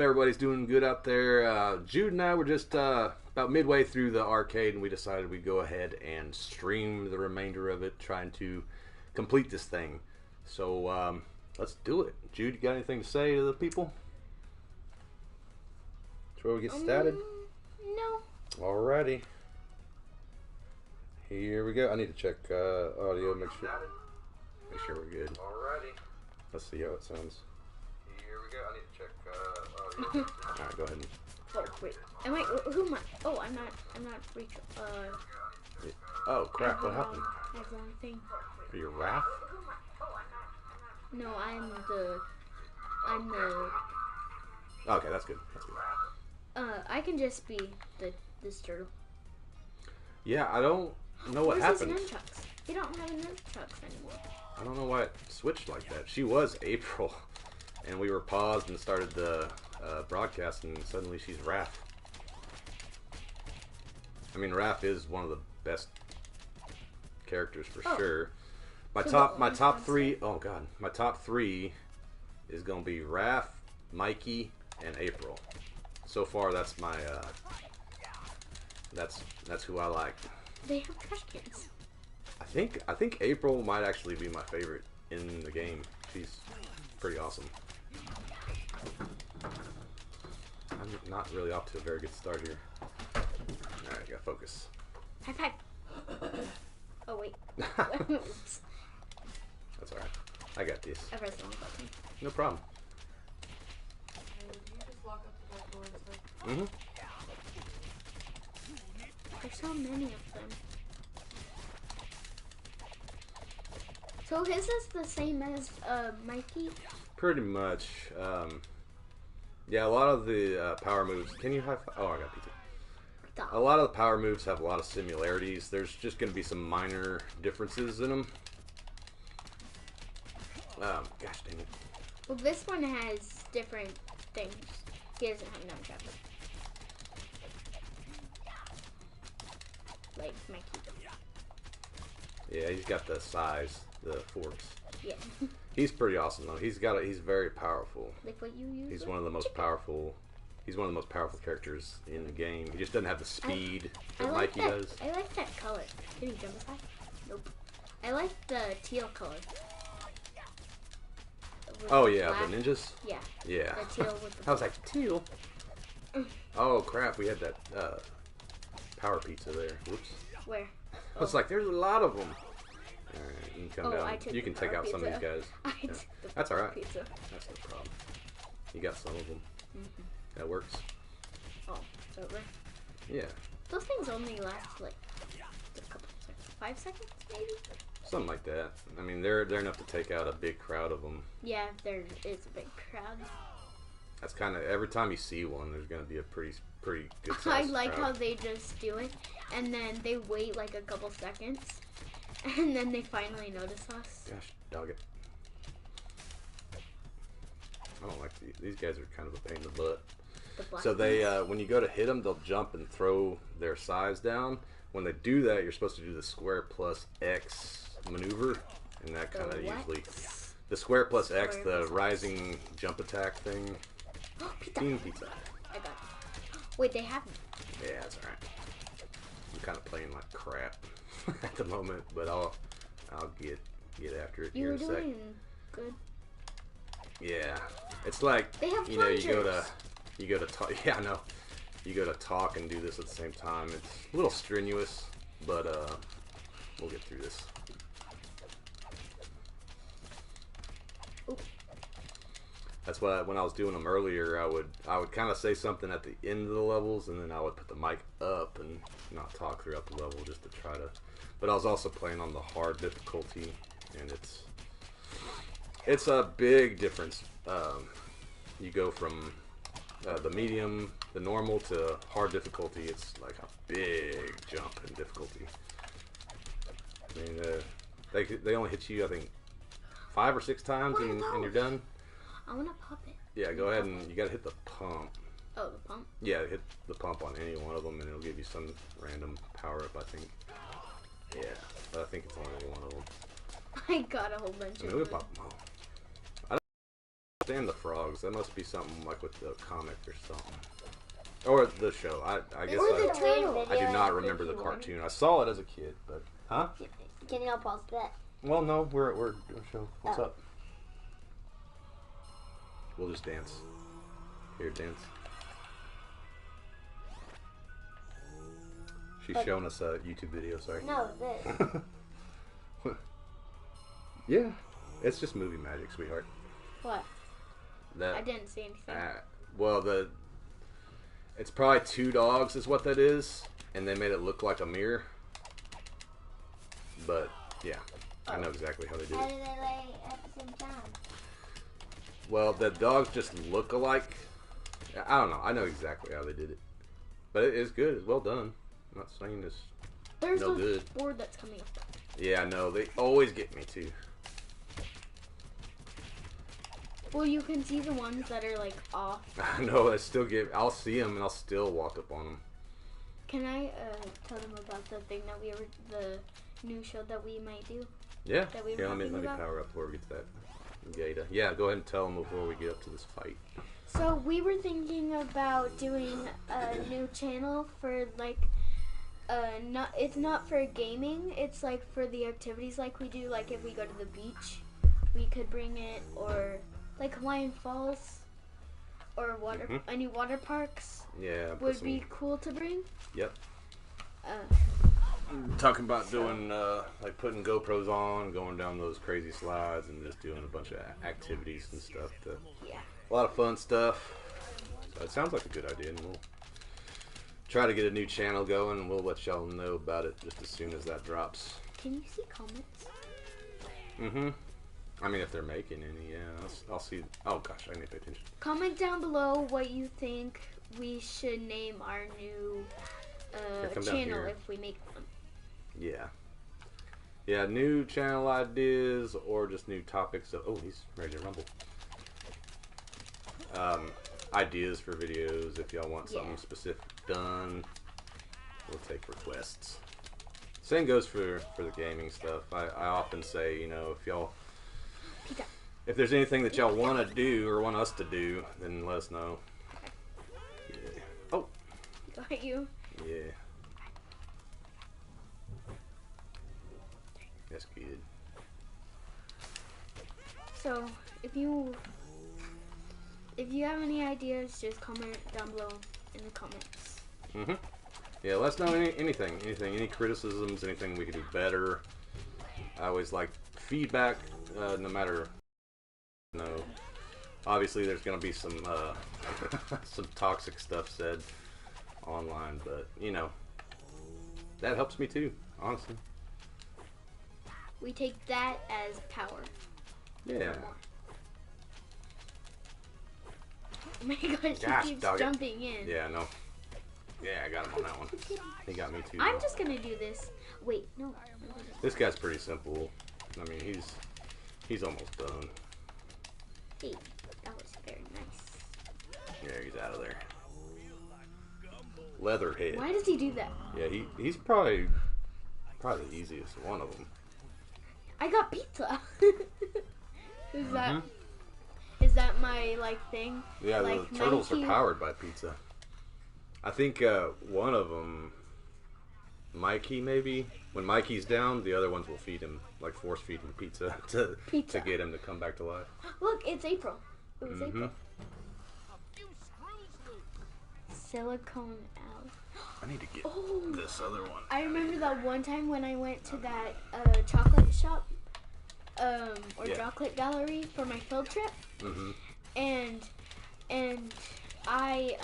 Hope everybody's doing good out there. Jude and I were just about midway through the arcade, and we decided we'd go ahead and stream the remainder of it, trying to complete this thing. So let's do it. Jude, you got anything to say to the people? Before we get started? No. Alrighty. Here we go. I need to check audio, make sure we're good. Alrighty. Let's see how it sounds. Here we go. I need to check audio. Alright, go ahead. Oh wait. Am I? Who am I? Oh, I'm not. Oh crap! What happened? I have the wrong thing. Are you Raph? No, I'm the. Okay, that's good. That's good. I can just be this turtle. Yeah, I don't know what happened. Where's his nunchucks? You don't have nunchucks anymore. I don't know why it switched like that. She was April, and we were paused and started the broadcast, and suddenly she's Raph. I mean, Raph is one of the best characters for sure. My top three. Oh god, my top three is gonna be Raph, Mikey, and April. So far, that's my that's who I like. They have trash cans. I think April might actually be my favorite in the game. She's pretty awesome. I'm not really off to a very good start here. Alright, gotta focus. High five. Oh wait. That's alright. I got this. I pressed the wrong button. No problem. Mm-hmm. There's so many of them. So his is the same as Mikey? Pretty much. Yeah, a lot of the power moves. Can you have? Oh, I got pizza. A lot of the power moves have a lot of similarities. There's just going to be some minor differences in them. Gosh dang it. Well, this one has different things. He doesn't have nunchucks. Like Mikey. Yeah, he's got the size, the forks. Yeah. He's pretty awesome though. He's very powerful. Like what you use. He's one of the most powerful. He's one of the most powerful characters in the game. He just doesn't have the speed that Mikey does. I like that color. Can he jump aside? Nope. I like the teal color. Oh yeah, the ninjas. Yeah. Yeah. The teal with the. I was like teal. Oh crap! We had that power pizza there. Whoops. Where? I was like, there's a lot of them. All right, you can come down. You can take out pizza. some of these guys. Yeah. That's all right. Pizza. That's no problem. You got some of them. Mm-hmm. That works. Oh, it's over. Yeah. Those things only last like a couple seconds, 5 seconds maybe. Something like that. I mean, they're enough to take out a big crowd of them. Yeah, there is a big crowd. That's kind of every time you see one, there's gonna be a pretty good size I like crowd. how they just do it, and then they wait like a couple seconds, and then they finally notice us. Gosh, dog it. I don't like these guys are kind of a pain in the butt. So they, when you go to hit them, they'll jump and throw their size down. When they do that, you're supposed to do the square plus X maneuver, and that kind of usually the square plus X, the rising jump attack thing. Pizza. Pizza. I got it. Wait, they haven't. Yeah, that's alright. I'm kind of playing like crap at the moment, but I'll get after it here in a sec. You were doing good. Yeah, it's like they have you go to talk. Yeah, I know. You go to talk and do this at the same time. It's a little strenuous, but we'll get through this. Ooh. That's why when I was doing them earlier, I would kind of say something at the end of the levels, and then I would put the mic up and not talk throughout the level just to try to. But I was also playing on the hard difficulty, and it's a big difference. You go from the medium, the normal, to hard difficulty. It's like a big jump in difficulty. I mean, they only hit you, I think, 5 or 6 times, and you're done. I want to pop it. Yeah, go ahead and you gotta hit the pump. Oh, the pump? Yeah, hit the pump on any one of them, and it'll give you some random power up, I think. Yeah, but I think it's only one of them. I got a whole bunch of them. Pop them all. I understand the frogs. That must be something like with the comic or something. Or the show. I guess Or the turtle. I do not remember the cartoon. I saw it as a kid, but... Huh? Can you not pause that? Well, no, we're doing a show. What's up? We'll just dance. Here, dance. She's showing us a YouTube video, sorry. No, this. Yeah, it's just movie magic, sweetheart. What? That, I didn't see anything. Well, it's probably two dogs is what that is, and they made it look like a mirror. But, yeah, I know exactly how they do How it. do they lay at the same time? Well, the dogs just look alike. I don't know. I know exactly how they did it. But it is good. It's well done. I'm not saying it's There's no a good. board that's coming up. Yeah, I know. They always get me, too. Well, you can see the ones that are like off. I know. I still get... I'll see them, and I'll still walk up on them. Can I tell them about the thing that the new show that we might do? Yeah. That we were Here, let me talking about? power up before we get to that. Gata. Yeah, go ahead and tell them before we get up to this fight. So we were thinking about doing a new channel for like, it's not for gaming. It's like for the activities like we do. Like if we go to the beach, we could bring it, or like Hawaiian Falls, or any water parks. Yeah. Would be cool to bring. Yep. Talking about doing like putting GoPros on, going down those crazy slides, and just doing a bunch of activities and stuff. Yeah. A lot of fun stuff. So it sounds like a good idea, and we'll try to get a new channel going, and we'll let y'all know about it just as soon as that drops. Can you see comments? Mm-hmm. I mean, if they're making any, yeah, I'll see. Oh gosh, I need to pay attention. Comment down below what you think we should name our new channel if we make one. Yeah. Yeah, new channel ideas or just new topics. Oh, he's ready to rumble. Ideas for videos if y'all want something specific done. We'll take requests. Same goes for the gaming stuff. I often say, you know, if there's anything that y'all want to do or want us to do, then let us know. Yeah. Oh. Got you. Yeah. That's good. So, if you have any ideas, just comment down below in the comments. Mm-hmm. Yeah, let us know anything, any criticisms, anything we could do better. I always like feedback, no matter, you know, obviously there's going to be some, some toxic stuff said online, but, you know, that helps me too, honestly. We take that as power. Yeah. Oh my gosh, he keeps jumping in. Yeah, I know. Yeah, I got him on that one. He got me too. I'm just gonna do this. Wait, no. This guy's pretty simple. I mean, he's almost done. Hey, that was very nice. Yeah, he's out of there. Leatherhead. Why does he do that? Yeah, he's probably the easiest one of them. I got pizza. Is that my thing? Yeah, like, the turtles are powered by pizza. I think one of them, Mikey maybe. When Mikey's down, the other ones will feed him, like force feed him pizza to get him to come back to life. Look, it's April. It was April. Silicone Al. I need to get this other one. I remember that one time when I went to that chocolate shop, or chocolate gallery for my field trip, and I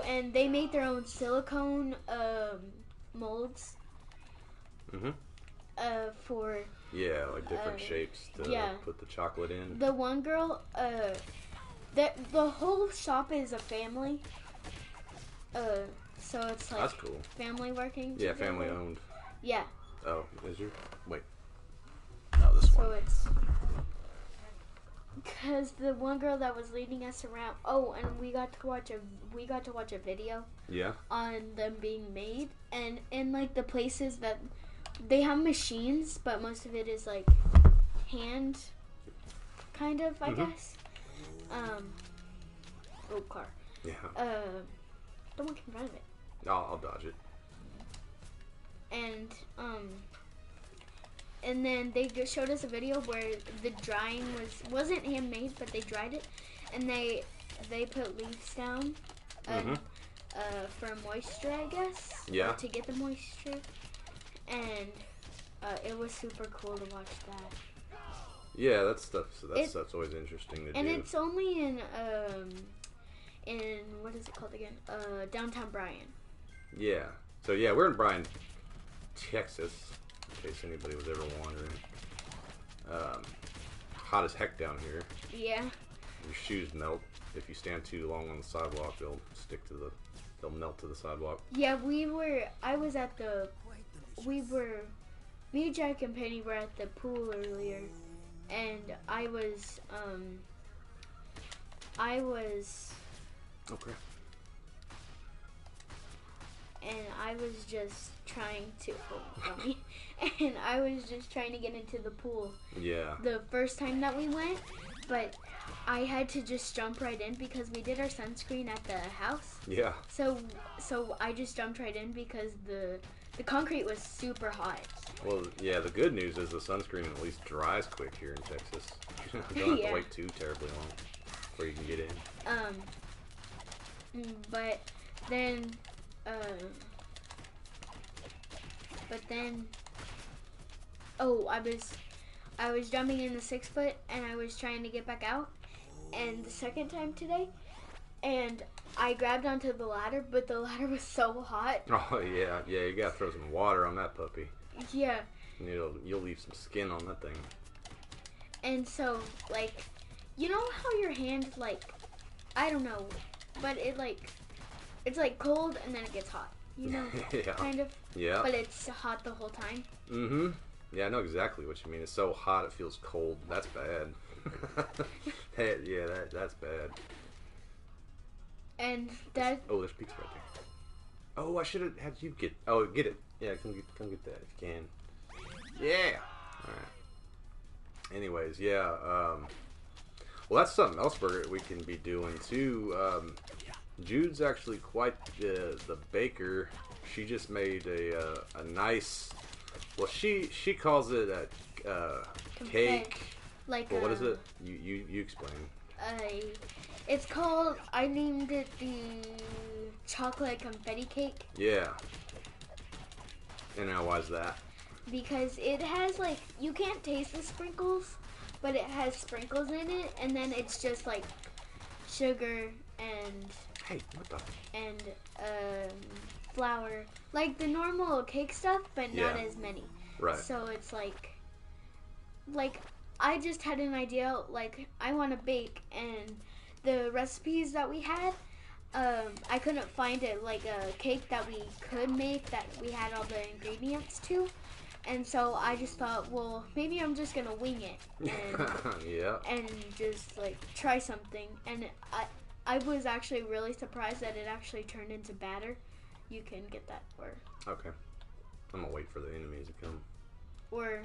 and they made their own silicone molds. For like different shapes to put the chocolate in. The one girl, the whole shop is a family. So it's like that's cool. Family working. Yeah, together. family owned. Yeah. Oh, is your wait? No, this one. So it's because the one girl that was leading us around. Oh, and we got to watch a video. Yeah. On them being made, and in like the places that they have machines, but most of it is like hand, kind of, I guess. Oh, car. Yeah. Don't look in front of it. I'll dodge it. And then they just showed us a video where the drying wasn't handmade, but they dried it, and they put leaves down for moisture, I guess. Yeah. To get the moisture, and it was super cool to watch that. Yeah, that's always interesting to do. And it's only in what is it called again? Downtown Bryan. Yeah. So yeah, we're in Bryan, Texas. In case anybody was ever wondering. Hot as heck down here. Yeah. Your shoes melt if you stand too long on the sidewalk. They'll melt to the sidewalk. Yeah, me, Jack, and Penny were at the pool earlier, and I was Okay. and I was just trying to and I was just trying to get into the pool. Yeah. The first time that we went, but I had to just jump right in because we did our sunscreen at the house. Yeah. So I just jumped right in because the concrete was super hot. Well, yeah, the good news is the sunscreen at least dries quick here in Texas. You don't have to wait too terribly long before you can get in. But then I was jumping in the 6 foot and I was trying to get back out, and the second time today, and I grabbed onto the ladder, but the ladder was so hot. Oh yeah, you gotta throw some water on that puppy. Yeah. And you'll leave some skin on that thing. And so, like, you know how your hand, like, I don't know, but it's like cold and then it gets hot. You know, yeah. Kind of. Yeah. But it's hot the whole time. Mm-hmm. Yeah, I know exactly what you mean. It's so hot it feels cold. That's bad. Hey, yeah, that's bad. And that. Oh, there's pizza right there. Oh, I should have had you get. Oh, get it. Yeah, come get that if you can. Yeah. All right. Anyways, yeah. Well, that's something else we can be doing too. Jude's actually quite the baker. She just made a nice. Well, she calls it a cake. Like well, what is it? You explain. It's called. I named it the chocolate confetti cake. Yeah. And now why is that? Because it has like, you can't taste the sprinkles, but it has sprinkles in it, and then it's just like sugar and Hey, what the? And flour, like the normal cake stuff, but not as many. Right. So it's like I just had an idea, like I want to bake, and the recipes that we had, I couldn't find it like a cake that we could make that we had all the ingredients to. And so I just thought, well, maybe I'm just gonna wing it and, yeah. and just like try something. And I was actually really surprised that it actually turned into batter. You can get that, or okay. I'm gonna wait for the enemies to come. Or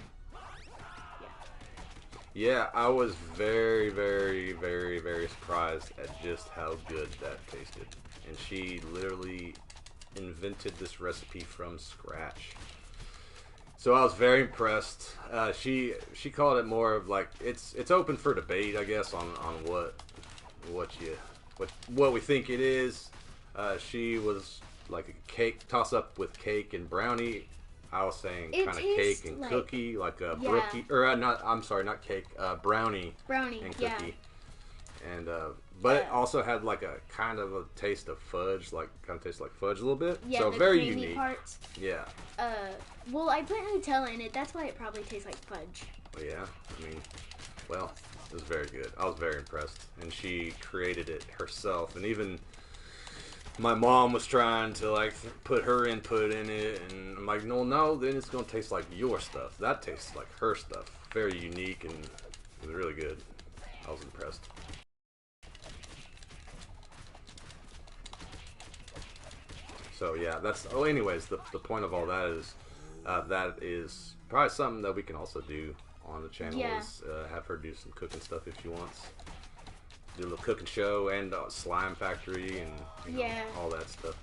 yeah, I was very, very, very, very surprised at just how good that tasted. And she literally invented this recipe from scratch. So I was very impressed. She called it more of like it's open for debate, I guess, on what we think it is. She was like a cake toss up with cake and brownie. I was saying kind of cake and cookie, like a brookie, or not. I'm sorry, not cake, brownie and cookie. Yeah. And but it also had like a kind of a taste of fudge, like kind of tastes like fudge a little bit. Yeah, so the very unique. Parts. Yeah. Well, I put Nutella in it. That's why it probably tastes like fudge. Well, yeah. I mean, well, it was very good. I was very impressed, and she created it herself. And even my mom was trying to like put her input in it, and I'm like, no, then it's gonna taste like your stuff. That tastes like her stuff. Very unique, and it was really good. I was impressed. So yeah, that's. Oh, anyways, the point of all that is probably something that we can also do on the channel Yeah. is have her do some cooking stuff if she wants. Do a little cooking show and slime factory and you know, Yeah. all that stuff.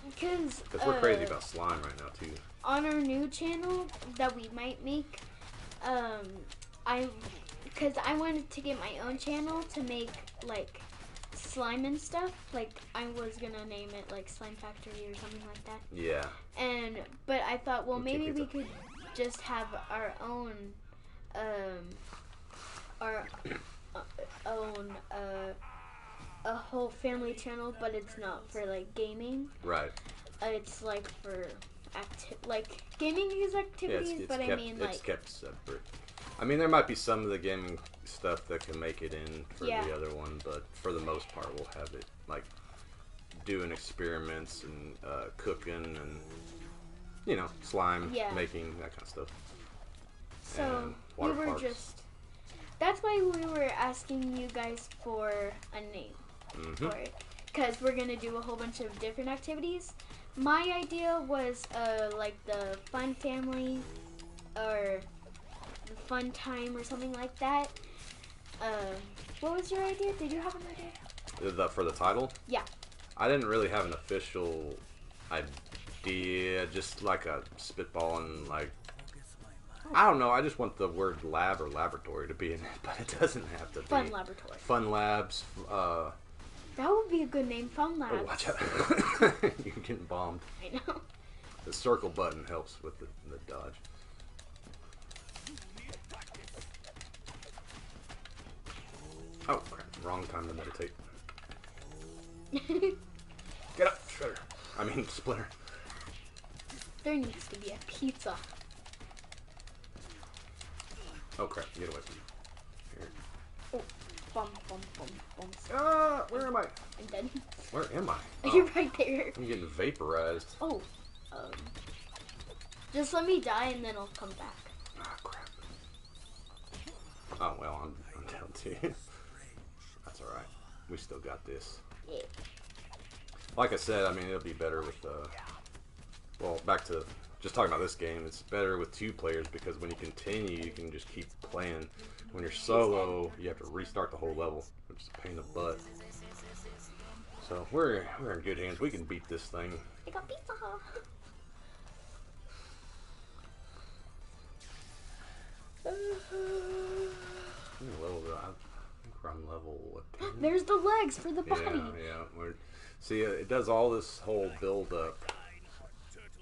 Because We're crazy about slime right now too. on our new channel that we might make, because I wanted to get my own channel to make like slime and stuff. Like I was gonna name it like Slime Factory or something like that. Yeah. But I thought, well, maybe we pizza. could just have our own, a whole family channel, but it's not for like gaming. Right. It's like for like gaming is activities, it's but kept, I mean it's like kept separate. I mean, there might be some of the gaming stuff that can make it in for Yeah. the other one, but for the most part, we'll have it like doing experiments and cooking and you know slime making, that kind of stuff. so And we water were parks. just. That's why we were asking you guys for a name for it, because we're gonna do a whole bunch of different activities. My idea was like the fun family or the fun time or something like that. What was your idea? Did you have an idea? For the title? Yeah. I didn't really have an official idea, just like a spitball and like I don't know. I just want the word lab or laboratory to be in it, but it doesn't have to be. Fun laboratory. Fun labs. That would be a good name. Fun labs. Oh, watch out! You're getting bombed. I know. The circle button helps with the dodge. Oh crap! Wrong time to meditate. Get up, Shredder. I mean, Splinter. There needs to be a pizza. Oh crap! Get away from me. Here. Oh, bum, bum, bum, bum. Ah, where am I? I'm dead. Where am I? You're Oh, right there. I'm getting vaporized. Oh, just let me die and then I'll come back. Ah, crap. Oh well, I'm down too. That's all right. We still got this. Yeah. Like I said, I mean it'll be better with well, back to just talking about this game. It's better with 2 players because when you continue, you can just keep playing. When you're solo, you have to restart the whole level, which is a pain in the butt. So we're in good hands. We can beat this thing. I got pizza. I think we're on level 10. There's the legs for the body. Yeah. See, it does all this whole build up,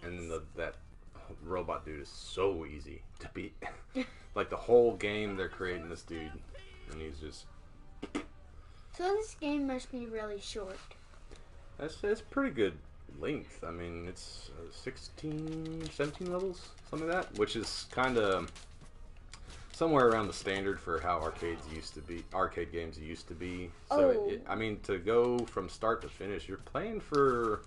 and that robot dude is so easy to beat. Like the whole game, they're creating this dude, and he's just. So this game must be really short. It's pretty good length. I mean, it's 16, 17 levels, something like that, which is kind of somewhere around the standard for how arcade games used to be. So, I mean, to go from start to finish, you're playing for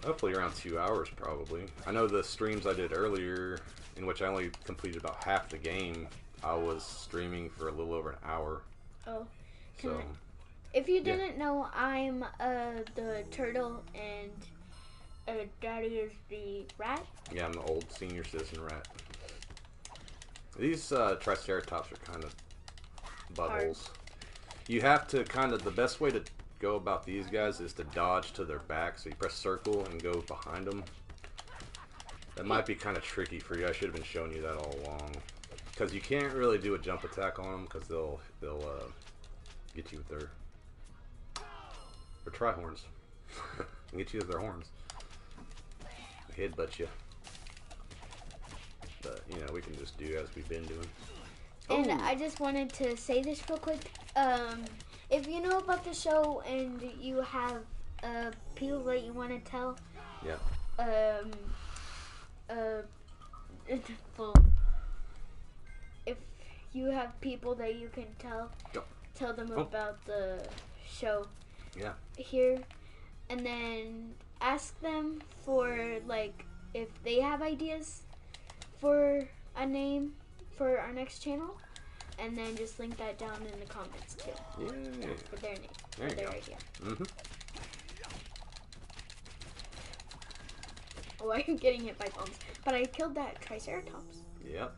roughly around 2 hours, probably. I know the streams I did earlier, in which I only completed about half the game, I was streaming for a little over an hour. Oh. So, If you didn't know, I'm the turtle and Daddy is the rat. yeah, I'm the old senior citizen rat. These Triceratops are kind of buttholes. You have to the best way to go about these guys is to dodge to their back. So you press circle and go behind them. That might be kind of tricky for you. I should have been showing you that all along. Because you can't really do a jump attack on them because they'll get you with their tri-horns. Get you with their horns. Headbutt you. But, you know, we can just do as we've been doing. And I just wanted to say this real quick. If you know about the show and you have people that you want to tell, well, if you have people that you can tell them about the show here, and then ask them for, like, if they have ideas for a name for our next channel, and then just link that down in the comments too. Yeah. For their name. There for you their go. idea. Mm-hmm. Oh, I'm getting hit by bombs. But I killed that Triceratops. Yep.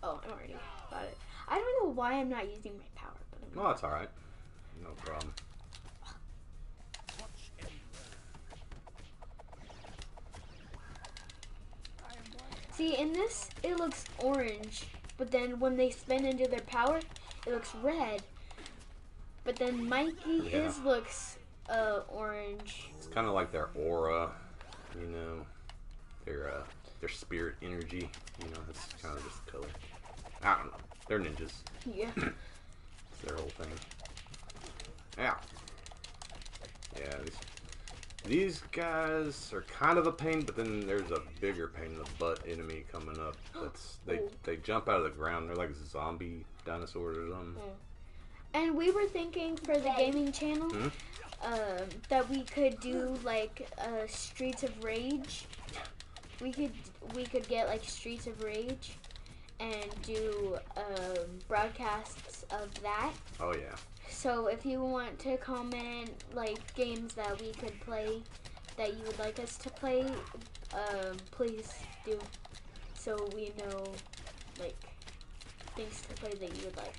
Oh, I already got it. I don't know why I'm not using my power, but I'm No, it's alright. No problem. See, in this, it looks orange, but then when they spin into their power, it looks red. But then Mikey, his looks orange. It's kind of like their aura, you know, their spirit energy. You know, that's kind of just the color. I don't know. They're ninjas. Yeah. It's their whole thing. Yeah. Yeah. These guys are kind of a pain, but then there's a bigger pain in the butt enemy coming up. That's they jump out of the ground. They're like zombie dinosaurs or something. And we were thinking for the gaming channel that we could do like Streets of Rage. We could get like Streets of Rage and do broadcasts of that. Oh yeah. So if you want to comment like games that we could play that you would like us to play, please do, so we know like things to play that you would like.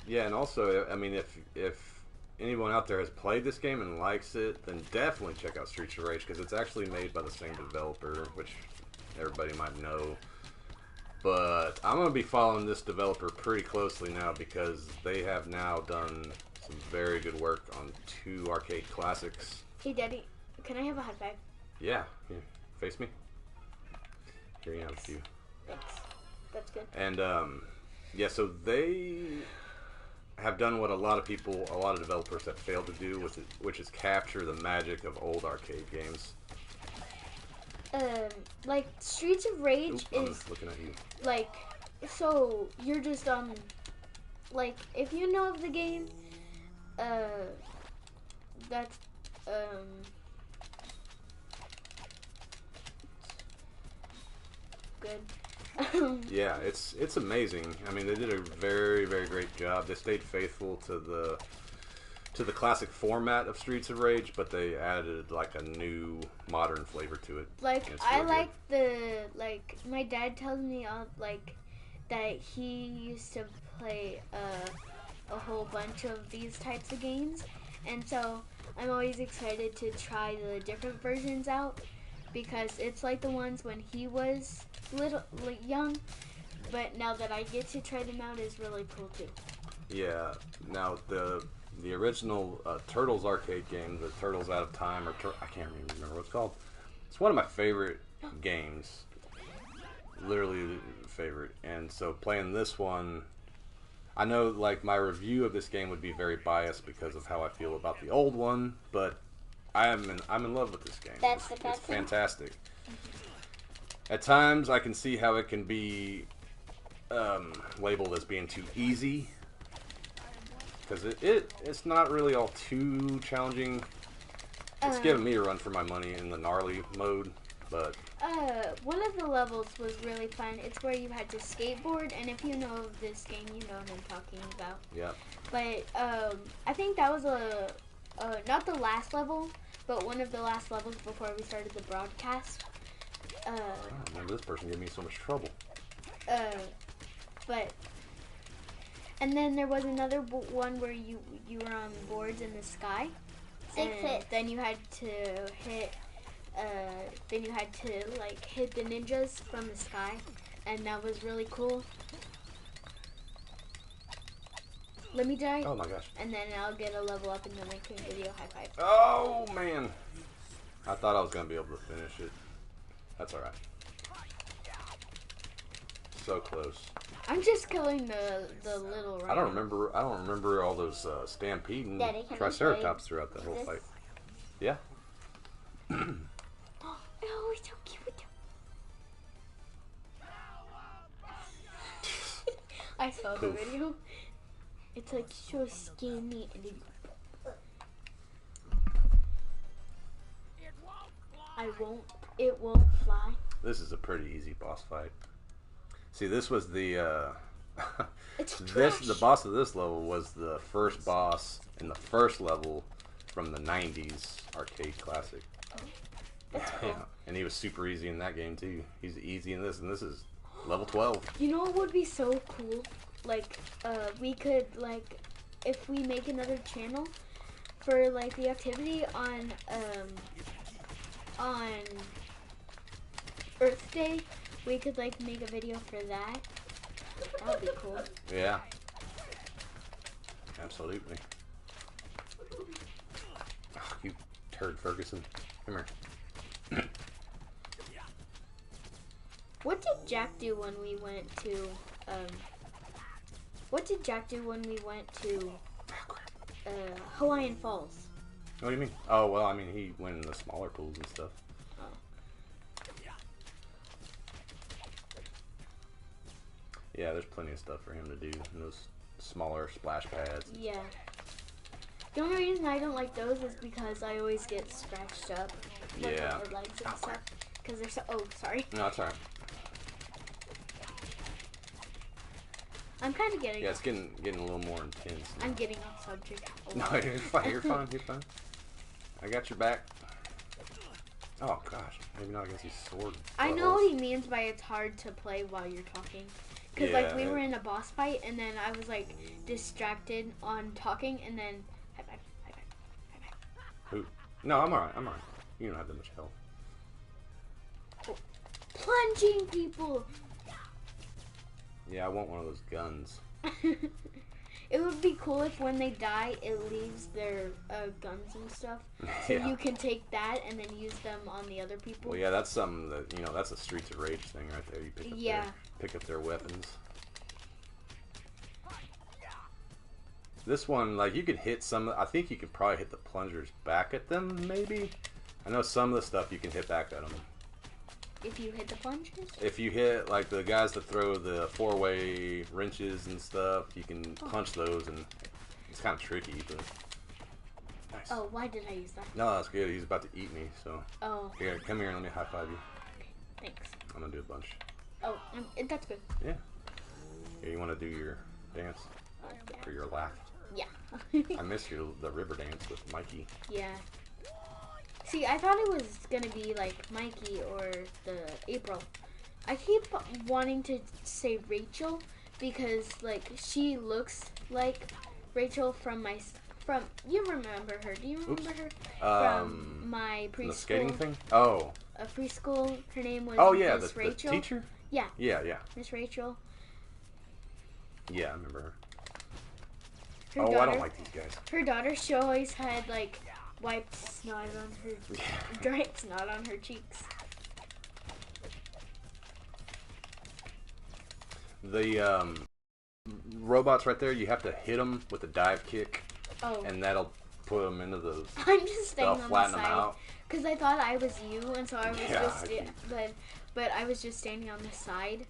Yeah, and also, I mean, if anyone out there has played this game and likes it, then definitely check out Streets of Rage, because it's actually made by the same developer, which everybody might know. But I'm going to be following this developer pretty closely now, because they have now done some very good work on 2 arcade classics. Hey Daddy, can I have a high five? Yeah, here, face me. Here you have a few. Thanks. That's good. And yeah, so they have done what a lot of developers have failed to do, which is capture the magic of old arcade games. Like Streets of Rage I'm is looking at you. like, so you're just like if you know of the game, that's good. Yeah, it's amazing. I mean, they did a very, very great job. They stayed faithful to the classic format of Streets of Rage, but they added like a new modern flavor to it. Like I like my dad tells me like that he used to play a whole bunch of these types of games, and so I'm always excited to try the different versions out, because it's like the ones when he was young, but now that I get to try them out is really cool too. Yeah. Now the original Turtles arcade game, the Turtles Out of Time, or I can't even remember what it's called. It's one of my favorite games, literally favorite. And so playing this one, I know like my review of this game would be very biased because of how I feel about the old one, but I'm in love with this game. It's fantastic. At times, I can see how it can be labeled as being too easy, because it's not really all too challenging. It's giving me a run for my money in the gnarly mode, but one of the levels was really fun. It's where you had to skateboard, and if you know of this game, you know what I'm talking about. Yeah. But I think that was not the last level, but one of the last levels before we started the broadcast. I don't remember this person giving me so much trouble. But and then there was another one where you were on boards in the sky, and then you had to hit hit the ninjas from the sky, and that was really cool. Let me die. Oh my gosh. And then I'll get a level up, and then I can give you a high five. Oh man, I thought I was gonna be able to finish it. That's alright. So close. I'm just killing the little rhino. I don't remember all those stampeding triceratops throughout the whole fight. Yeah. Oh, it's so cute. I saw the video. It's like so skinny and it won't fly. This is a pretty easy boss fight. See, this was the the boss of this level was the first boss in the first level from the 90s arcade classic. That's cool. Yeah, and he was super easy in that game too. He's easy in this, and this is Level 12. You know what would be so cool? Like, we could, like, if we make another channel for, like, the activity on Earth Day, we could, like, make a video for that. That would be cool. Yeah. Absolutely. Oh, you turd, Ferguson. Come here. What did Jack do when we went to, Hawaiian Falls? What do you mean? Oh, well, I mean, he went in the smaller pools and stuff. Oh. Yeah, there's plenty of stuff for him to do in those smaller splash pads. Yeah. The only reason I don't like those is because I always get scratched up. Like, Yeah. on my legs and stuff. Because they're so, oh, sorry. No, it's alright. I'm kind of getting Yeah, it's getting a little more intense now. I'm getting off subject. No, you're fine. You're fine. You're fine. I got your back. Oh gosh, maybe not against these sword. I know what he means by it's hard to play while you're talking. Because like we were in a boss fight and then I was like distracted on talking and then high five. Who? No, I'm alright. I'm alright. You don't have that much health. Oh. Plunging people. Yeah, I want one of those guns. It would be cool if when they die, it leaves their guns and stuff. So Yeah. you can take that and then use them on the other people. Well, yeah, that's something that, you know, that's a Streets of Rage thing right there. You pick up their weapons. This one, like, you could hit some, I think you could probably hit the plungers back at them, maybe? I know some of the stuff you can hit back at them. If you hit the plungers? If you hit, like, the guys that throw the four-way wrenches and stuff, you can punch those, and it's kind of tricky, but nice. Oh, why did I use that? No, that's good. He's about to eat me, so. Oh. Here, come here and let me high-five you. Okay, thanks. I'm gonna do a bunch. Oh, that's good. Yeah. Here, you want to do your dance? Yeah. Or your laugh? Yeah. I miss the river dance with Mikey. Yeah. See, I thought it was gonna be like Mikey or the April. I keep wanting to say Rachel because like she looks like Rachel from you remember her? Do you remember her from my preschool? The skating thing? Oh. A preschool. Her name was Miss Rachel. The teacher? Yeah. Yeah. Miss Rachel. Yeah, I remember her. Her I daughter, don't like these guys. Her daughter, she always had like wiped snot on her, dried snot on her cheeks. The robots right there, you have to hit them with a dive kick, and that'll put them into the. I'm just staying on the flatten them side out. because I thought I was you, and so I was but I was just standing on the side.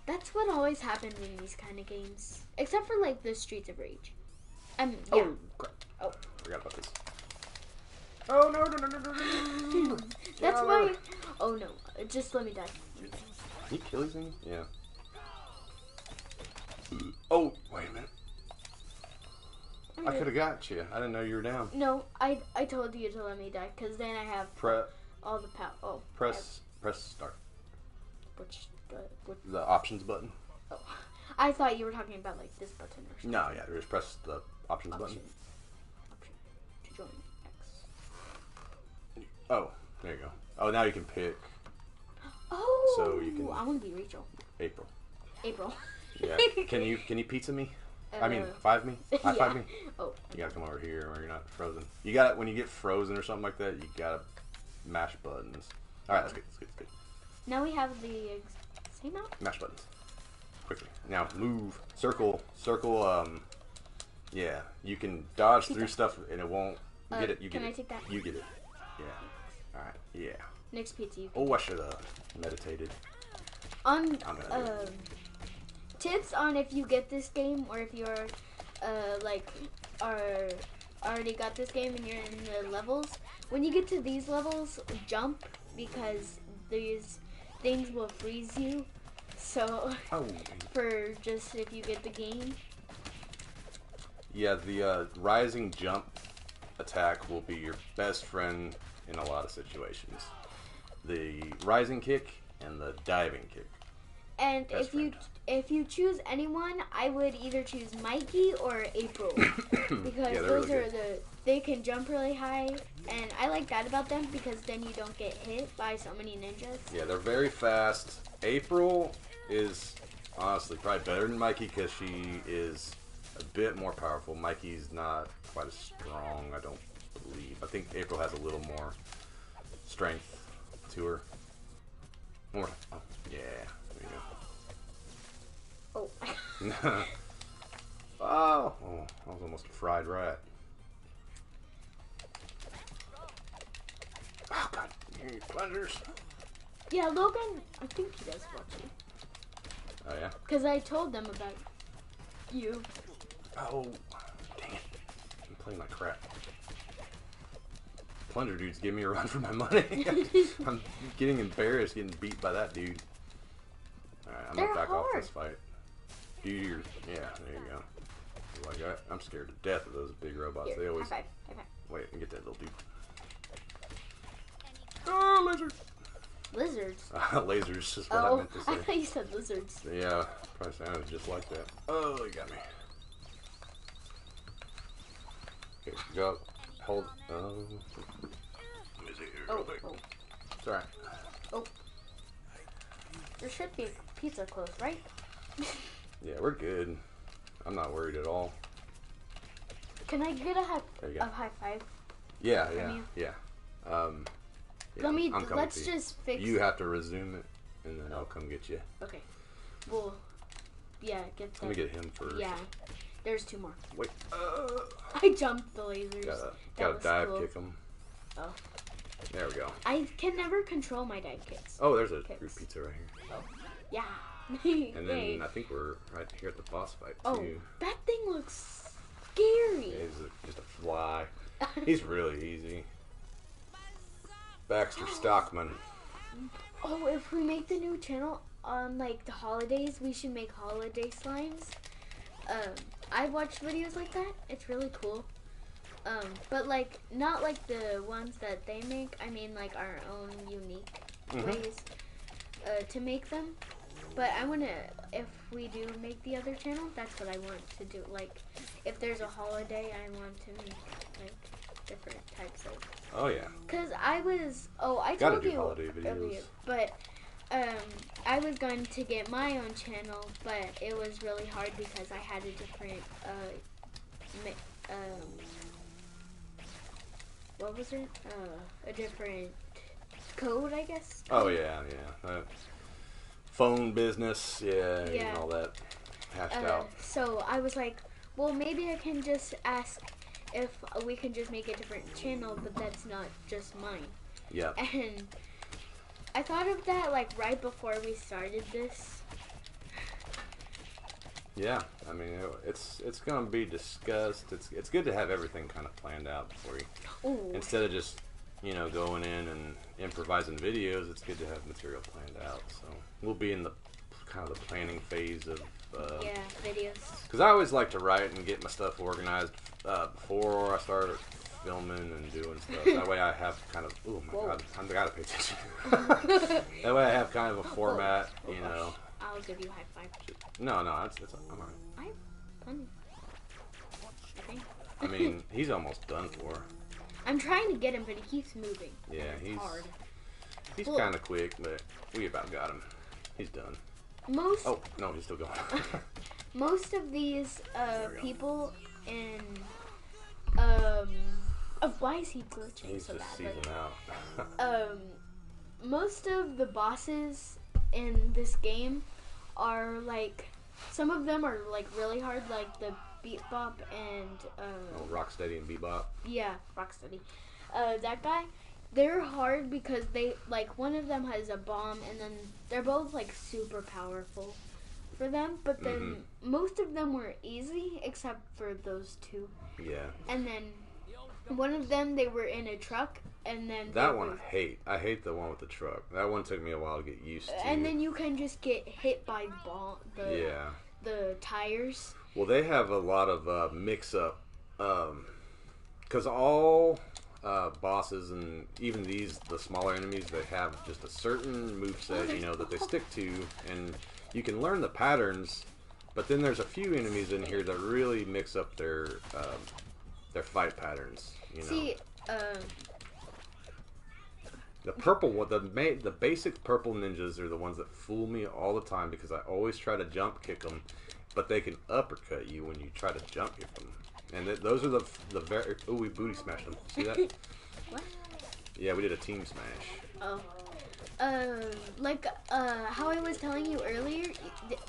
That's what always happened in these kind of games, except for like the Streets of Rage. Yeah. Oh, crap. Oh. Forgot about this. Oh, no. That's why. Oh, no. Just let me die. Can you kill these things? Yeah. Oh, wait a minute. I could have got you. I didn't know you were down. No, I told you to let me die, because then I have all the power. Oh. Press start. Which? The options button. Oh. I thought you were talking about like this button or something. No, yeah, just press the options button. Option to join X. Oh, there you go. Oh, now you can pick. Oh, so you can. I want to be Rachel. April. Yeah. Can you pizza me? I mean, five me. High five me. Oh. You gotta come over here, or you're not frozen. You got when you get frozen or something like that. You gotta mash buttons. All right, that's good. That's good. Now we have the same amount. Mash buttons. Quickly. Now move. Circle. Yeah. You can dodge through stuff and it won't get it. You get it. Can I take that? You get it. Yeah. Alright. Yeah. Next pizza. Oh, I should have meditated. Tips on if you get this game or if you're already got this game and you're in the levels. When you get to these levels, jump because these things will freeze you. So, for just if you get the game. Yeah, the rising jump attack will be your best friend in a lot of situations. The rising kick and the diving kick. And Best friend. if you choose anyone, I would either choose Mikey or April because Yeah, they're those really are they can jump really high, and I like that about them because then you don't get hit by so many ninjas. Yeah, they're very fast. April is honestly probably better than Mikey because she is a bit more powerful. Mikey's not quite as strong, I don't believe. I think April has a little more strength to her. More. Oh, yeah. There Oh. you go. Oh, I was almost a fried rat. Oh God, you plungers. Yeah, Logan, I think he does watch you. Oh yeah. Because I told them about you. Oh, dang it. I'm playing like crap. Plunger dude's giving me a run for my money. I'm getting embarrassed getting beat by that dude. Alright, I'm They're gonna back off hard. this fight. Yeah, there you go. Like I'm scared to death of those big robots. Here, They always high five, high five. wait and get that little dude. Oh, lizard! Lizards. Lasers is what I Oh, meant to I say. thought you said lizards. Yeah, probably sounded just like that. Oh, you got me. Here, go. Hold. Let me see here real Oh, quick. oh. It's alright. There should be pizza close, right? Yeah, we're good. I'm not worried at all. Can I get There you go. a high five? Yeah, From yeah, you? yeah. Yeah, I'm coming Let's to you. just fix. You have to resume it, and then I'll come get you. Okay. Well, yeah, get that. Let me get him first. Yeah, there's two more. Wait. I jumped the lasers. Gotta was dive cool. kick him. Oh. There we go. I can never control my dive kicks. Oh, there's a Kicks. fruit pizza right here. Yeah. And then Yay. I think we're right here at the boss fight Oh, too. that thing looks scary. He's just a fly. He's really easy. Baxter Stockman. Oh, if we make the new channel on like the holidays, we should make holiday slimes. I watched videos like that. It's really cool. But like not like the ones that they make. I mean like our own unique ways to make them. But I wanna, if we do make the other channel, that's what I want to do. Like, if there's a holiday, I want to make like different types of. Oh yeah. Cause I Gotta told do you holiday videos. earlier, but I was going to get my own channel, but it was really hard because I had a different what was it? A different code, I guess. Oh yeah, yeah. Phone business, yeah, Yeah. and all that hashed out. So I was like, well, maybe I can just ask if we can just make a different channel, but that's not just mine. Yeah. And I thought of that like right before we started this. Yeah, I mean it's gonna be discussed. It's good to have everything kind of planned out before you, Ooh. instead of just going in and improvising videos. It's good to have material planned out. So we'll be in the kind of the planning phase of. Yeah, videos. Because I always like to write and get my stuff organized before I start filming and doing stuff. That way I have kind of. Oh my Whoa. God, I gotta pay attention. That way I have kind of a format, you know. I'll give you a high five. No, it's I'm alright. I have plenty. I think. I mean, he's almost done for. I'm trying to get him, but he keeps moving. Yeah, It's hard. he's Well- kind of quick, but we about got him. He's done. Most Oh no, he's still going. most of these There we go. people in why is he glitching He's so just badly? seasoned out. Most of the bosses in this game are like, some of them are like really hard, like the Beat Bop and Oh, Rocksteady and Bebop. yeah, Rocksteady. That guy, they're hard because they like one of them has a bomb, and then they're both like super powerful for them. But then most of them were easy except for those two. Yeah. And then one of them, they were in a truck, and then That they one were- I hate. I hate the one with the truck. That one took me a while to get used to. and then you can just get hit by yeah. the tires. Well, they have a lot of mix-up, because all bosses and even the smaller enemies, they have just a certain moveset, that they stick to, and you can learn the patterns, but then there's a few enemies in here that really mix up their fight patterns. You know. See, the purple one, the basic purple ninjas are the ones that fool me all the time because I always try to jump kick them, but they can uppercut you when you try to jump kick them. And those are the very... Oh, we booty smashed them. See that? What? Yeah, we did a team smash. Oh. How I was telling you earlier,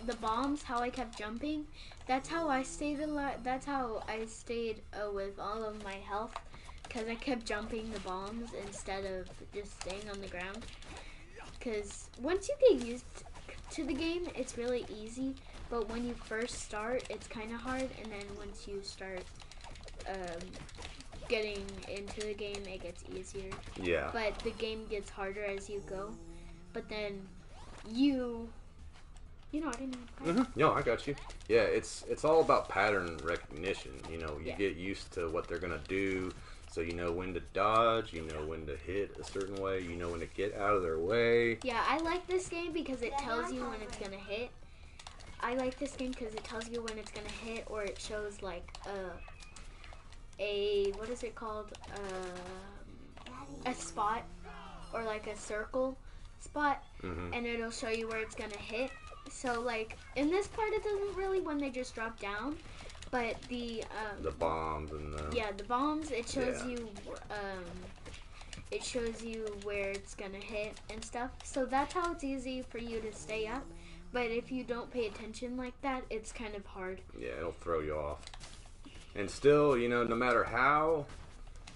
the bombs, how I kept jumping, that's how I stayed alive. That's how I stayed with all of my health, because I kept jumping the bombs instead of just staying on the ground. Because once you get used to the game, it's really easy, but when you first start, it's kind of hard, and then once you start getting into the game, it gets easier. Yeah. But the game gets harder as you go. But then you know what I mean. Mm-hmm. No, I got you. Yeah, it's all about pattern recognition. You know, you Yeah. get used to what they're gonna do, so you know when to dodge, you know when to hit a certain way, you know when to get out of their way. Yeah, I like this game because it tells you when it's gonna hit. I like this game because it tells you when it's gonna hit, or it shows like a what is it called? A spot, or like a circle spot, and it'll show you where it's gonna hit. So like in this part, it doesn't really when they just drop down, but the bombs and the bombs, it shows Yeah. you it shows you where it's gonna hit and stuff. So that's how it's easy for you to stay up. But if you don't pay attention like that, it's kind of hard. Yeah, it'll throw you off. And still, you know, no matter how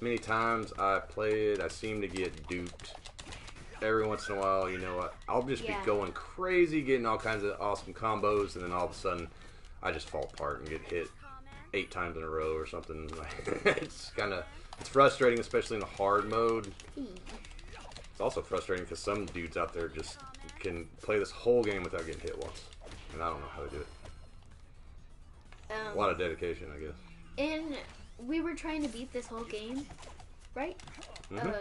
many times I play it, I seem to get duped. Every once in a while, you know what? I'll just be going crazy, getting all kinds of awesome combos, and then all of a sudden, I just fall apart and get hit 8 times in a row or something. It's frustrating, especially in a hard mode. It's also frustrating because some dudes out there just can play this whole game without getting hit once, and I don't know how they do it. A lot of dedication, I guess. And we were trying to beat this whole game, right? Yeah,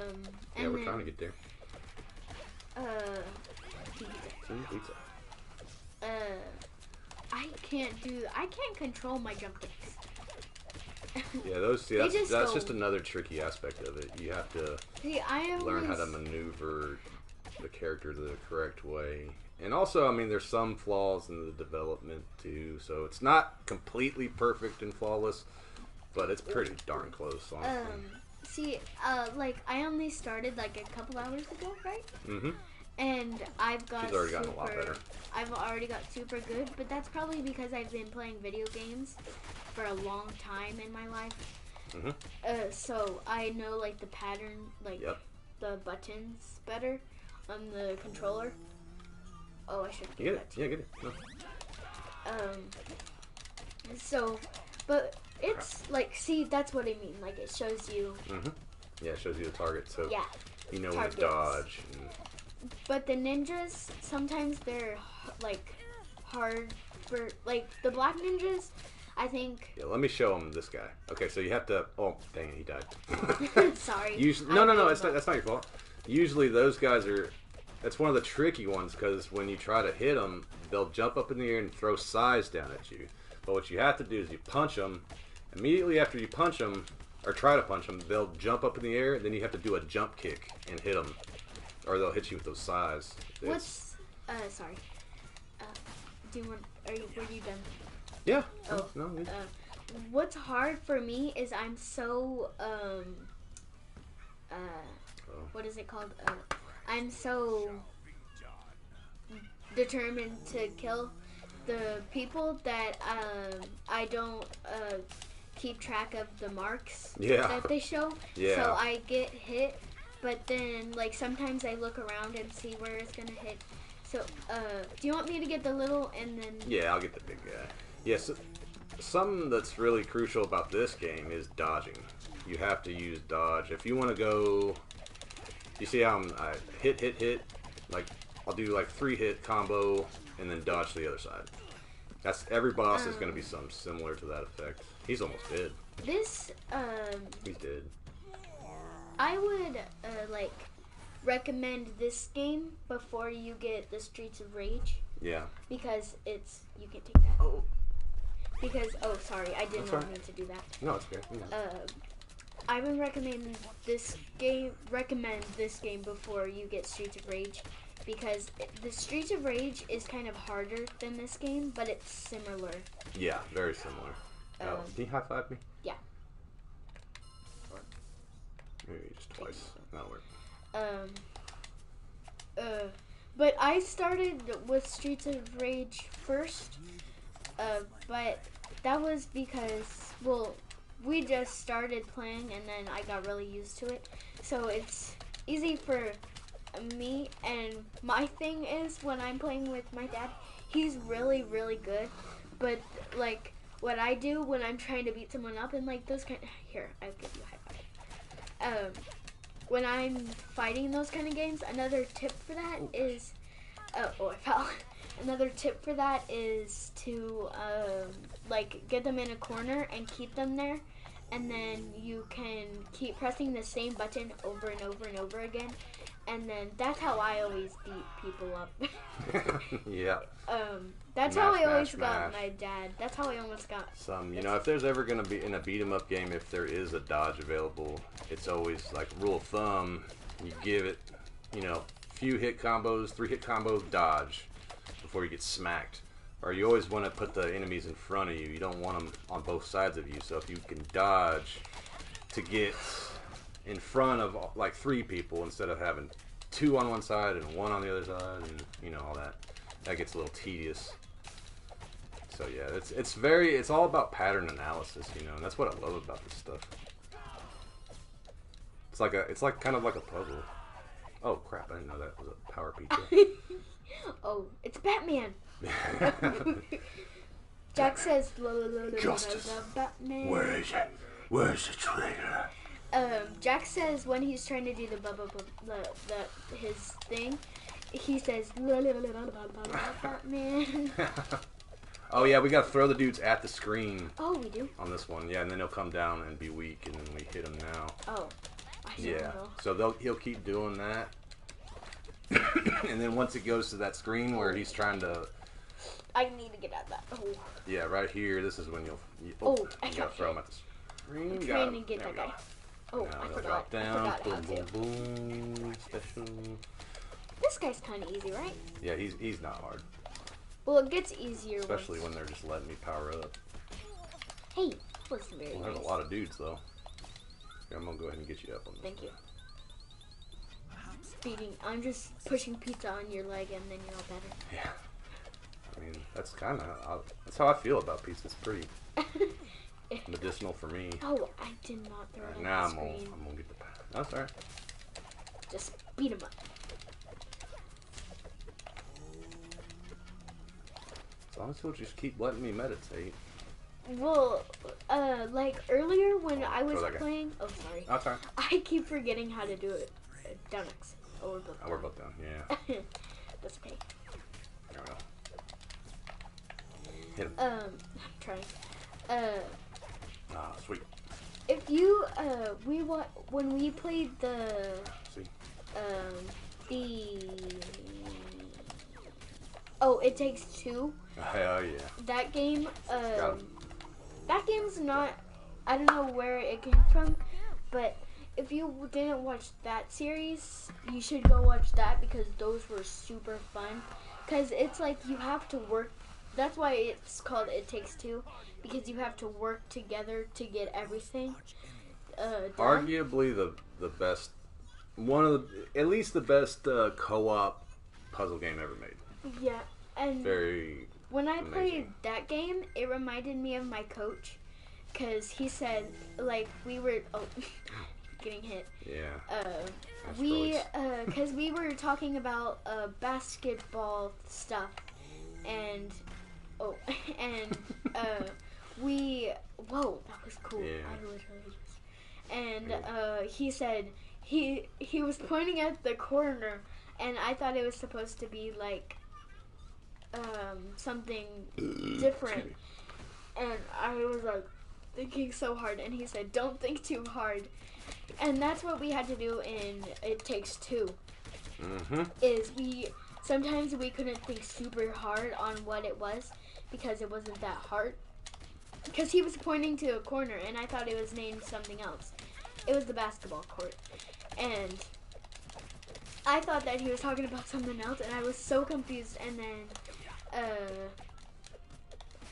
we're trying to get there. Pizza. I can't control my jump kicks. Yeah, that's just another tricky aspect of it. You have to learn how to maneuver the character the correct way. And also, I mean, there's some flaws in the development too, so it's not completely perfect and flawless, but it's pretty darn close, honestly. Like I only started like a couple hours ago, right? Mm-hmm. And I've got She's already gotten a lot better. I've already got super good, but that's probably because I've been playing video games for a long time in my life. Mm-hmm. So I know like the pattern, like the buttons better on the controller. Oh, I should get it. Yeah, get it. No. So, but it's like, see, that's what I mean. Like it shows you. Mm-hmm. Yeah, it shows you the target, so you know targets. when to dodge. And but the ninjas, sometimes they're like hard for like the black ninjas. I think. Yeah, let me show him this guy. Okay, so you have to. Oh, dang it, he died. Sorry. Usually, no. That's not your fault. Usually, those guys are. That's one of the tricky ones because when you try to hit them, they'll jump up in the air and throw size down at you. But what you have to do is you punch them. Immediately after you punch them, or try to punch them, they'll jump up in the air. Then you have to do a jump kick and hit them, or they'll hit you with those size. Sorry. Were you done? Yeah. Oh. No. What's hard for me is I'm so what is it called? I'm so determined to kill the people that I don't keep track of the marks that they show. Yeah. So I get hit, but then like sometimes I look around and see where it's gonna hit. So do you want me to get the little and then? Yeah, I'll get the big guy. Yes. Something that's really crucial about this game is dodging. You have to use dodge if you want to go. You see how I hit, like I'll do like 3-hit combo and then dodge to the other side. That's every boss is going to be something similar to that effect. He's almost dead. This he's dead. I would like recommend this game before you get the Streets of Rage. Yeah. Because you can take that. Oh. Because sorry, I did not mean to do that. No, it's good. Yeah. I would recommend this game before you get Streets of Rage, because the Streets of Rage is kind of harder than this game, but it's similar. Yeah, very similar. Can you high five me? Yeah. Maybe just twice. That'll work. But I started with Streets of Rage first, but that was because, well, we just started playing and then I got really used to it. So it's easy for me, and my thing is when I'm playing with my dad, he's really, really good. But like what I do when I'm trying to beat someone up and like those kind of, here, I'll give you a high five. When I'm fighting those kind of games, another tip for that is, I fell. Another tip for that is to like get them in a corner and keep them there, and then you can keep pressing the same button over and over and over again, and then that's how I always beat people up. Yeah. That's how I always got my dad. That's how I almost got. You know, if there's ever gonna be in a beat 'em up game, if there is a dodge available, it's always like rule of thumb. You give it, you know, few hit combos, 3-hit combo, dodge before you get smacked. Or you always want to put the enemies in front of you. You don't want them on both sides of you. So if you can dodge to get in front of like 3 people instead of having 2 on one side and 1 on the other side, and you know all that gets a little tedious. So yeah, it's all about pattern analysis, you know, and that's what I love about this stuff. It's like kind of like a puzzle. Oh crap! I didn't know that was a power pizza. Oh, it's Batman. Jack says, Justice. Batman. Where is it? Where's the traitor? Jack says when he's trying to do his thing, he says, Batman. Oh yeah, we gotta throw the dudes at the screen. Oh, we do? On this one, yeah, and then he'll come down and be weak, and then we hit him now. Oh, I don't know. So he'll keep doing that. And then once it goes to that screen where he's trying to... I need to get out of that. Oh. Yeah, right here, this is when you gotta throw him at the screen. I'm trying to get that guy. Oh, now I forgot. Drop down. I forgot Boom, how to. boom, boom. Special. This guy's kind of easy, right? Yeah, he's not hard. Well, it gets easier. Especially when they're just letting me power up. Hey, that was very nice. There's a lot of dudes, though. Here, I'm gonna go ahead and get you up on this. Thank you. Speeding. I'm just pushing pizza on your leg, and then you're all better. Yeah. I mean, that's how I feel about pizza. It's pretty medicinal for me. Oh, I did not throw it on now the screen. I'm gonna get the... That's alright. Just beat him up. As long as he'll just keep letting me meditate. Well, like earlier when I was that guy. playing... Oh, sorry. That's alright. I keep forgetting how to do it. Down X. Oh, we're both down. We're both down, yeah. That's okay. There we go. Hit him. I'm trying. Sweet. If you, when we played the It Takes Two. Hell yeah. That game, that game's not, I don't know where it came from, but if you didn't watch that series, you should go watch that because those were super fun. Because it's like you have to work. That's why it's called It Takes Two, because you have to work together to get everything done. Arguably the best, at least the best co-op puzzle game ever made. Yeah, and when I amazing. played that game, it reminded me of my coach, because he said, like, we were getting hit. Yeah. Because we were talking about basketball stuff, and whoa, that was cool. Yeah. I literally just, he said he was pointing at the corner, and I thought it was supposed to be like something different, and I was like thinking so hard, and he said, "Don't think too hard." And that's what we had to do in It Takes Two. Mm-hmm. Is we sometimes we couldn't think super hard on what it was because it wasn't that hard. Because he was pointing to a corner and I thought it was named something else. It was the basketball court. And I thought that he was talking about something else and I was so confused. And then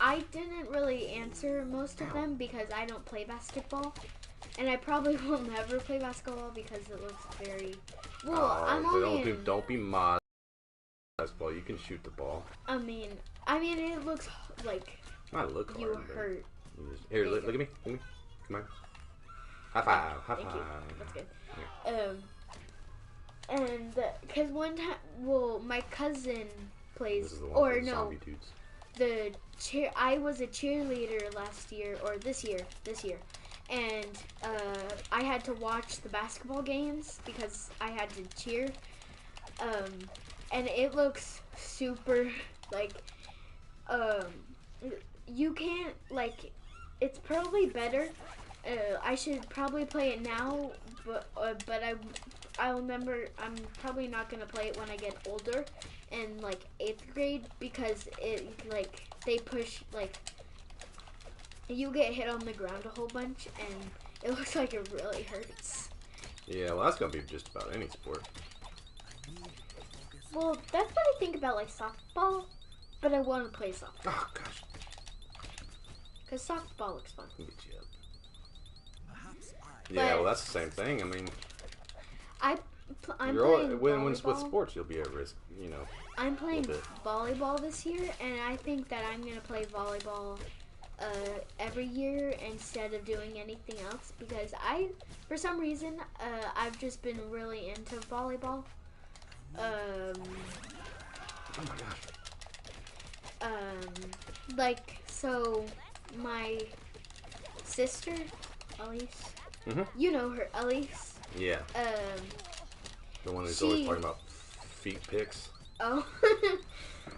I didn't really answer most of them because I don't play basketball. And I probably will never play basketball because it looks very... Well, I'm only don't be mod basketball. You can shoot the ball. I mean, it looks like Might look hard. you hurt. Here, look at me. Come on. High five. High Thank five. you. That's good. And because one time, well, my cousin plays, This is the one or for the no, zombie dudes. I was a cheerleader last year, or this year, and I had to watch the basketball games because I had to cheer. And it looks super like, you can't like, it's probably better. I should probably play it now, but I remember I'm probably not gonna play it when I get older, in like 8th grade, because it like they push like you get hit on the ground a whole bunch and it looks like it really hurts. Yeah, well, that's gonna be just about any sport. Well, that's what I think about like softball, but I want to play softball. Oh gosh. Because softball looks fun. Get you up. Yeah, well, that's the same thing. I mean, I'm you're playing with volleyball. sports, you'll be at risk. You know. I'm playing bit. volleyball this year, and I think that I'm gonna play volleyball every year instead of doing anything else because for some reason, I've just been really into volleyball. Oh my gosh. Like, so my sister, Elise, you know her, Elise. Yeah. The one who's always talking about feet pics. Oh,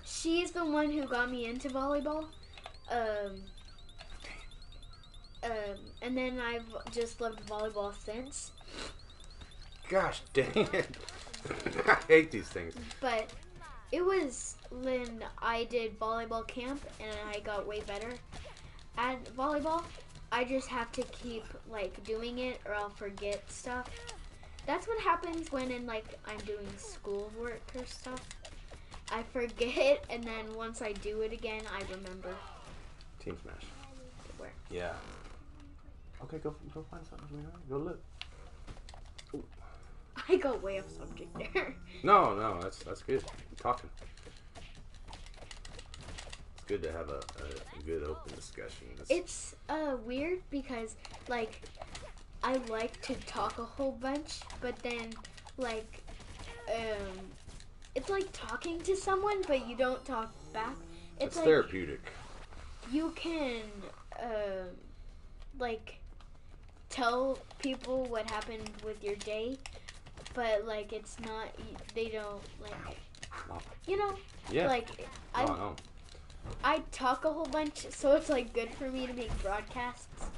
she's the one who got me into volleyball. And then I've just loved volleyball since. Gosh dang it. I hate these things. But it was when I did volleyball camp and I got way better at volleyball. I just have to keep like doing it or I'll forget stuff. That's what happens when I'm doing schoolwork or stuff. I forget and then once I do it again, I remember. Team smash. Where? Yeah. Okay, go find something. Go look. Ooh. I go way off subject there. No, that's good. I'm talking. It's good to have a good open discussion. It's weird because like I like to talk a whole bunch, but then like it's like talking to someone, but you don't talk back. It's like therapeutic. You can like tell people what happened with your day, but like it's not. They don't like. You know. Yeah. Like No. I talk a whole bunch, so it's like good for me to make broadcasts,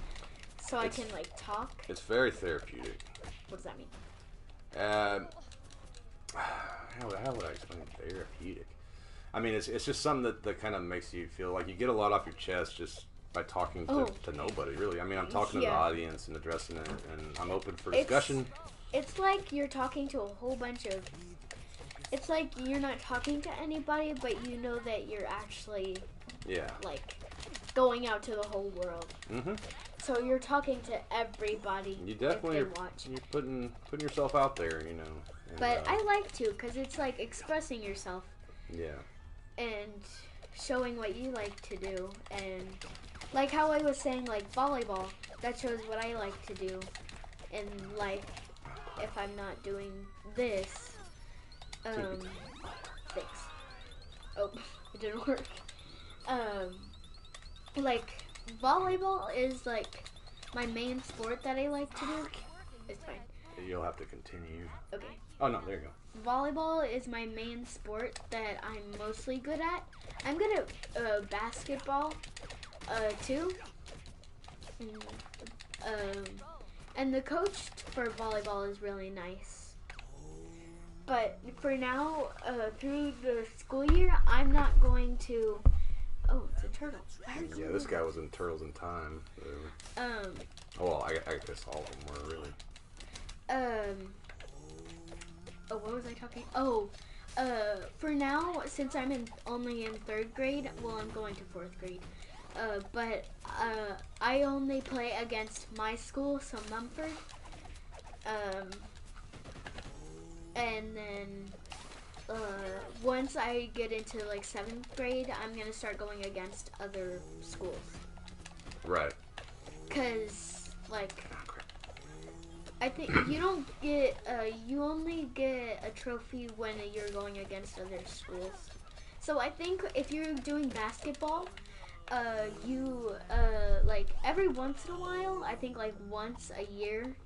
so I can like talk. It's very therapeutic. What does that mean? How would I explain therapeutic? I mean, it's just something that kind of makes you feel like you get a lot off your chest just by talking to nobody, really. I mean, I'm talking to the audience and addressing it, and I'm open for discussion. It's like you're talking to a whole bunch of... It's like you're not talking to anybody, but you know that you're actually, like, going out to the whole world. Mm-hmm. So you're talking to everybody. You definitely if they watch. You're putting yourself out there, you know. And, but I like to, because it's like expressing yourself. Yeah. And showing what you like to do. And like how I was saying, like volleyball, that shows what I like to do in life if I'm not doing this. Thanks. Oh, it didn't work. Like, volleyball is, like, my main sport that I like to do. It's fine. You'll have to continue. Okay. Oh, no, there you go. Volleyball is my main sport that I'm mostly good at. I'm good at basketball, too. And the coach for volleyball is really nice. but for now, through the school year, I'm not going to. Oh, it's a turtle. Yeah, this guy was in Turtles in Time. So. Well, I guess all of them were really. Oh, what was I talking? Oh, for now, since I'm only in 3rd grade, well, I'm going to 4th grade. But I only play against my school, so Mumford. And then once I get into like 7th grade, I'm gonna start going against other schools. Right. Cause like I think you don't get you only get a trophy when you're going against other schools. So I think if you're doing basketball, you like every once in a while, I think like once a year,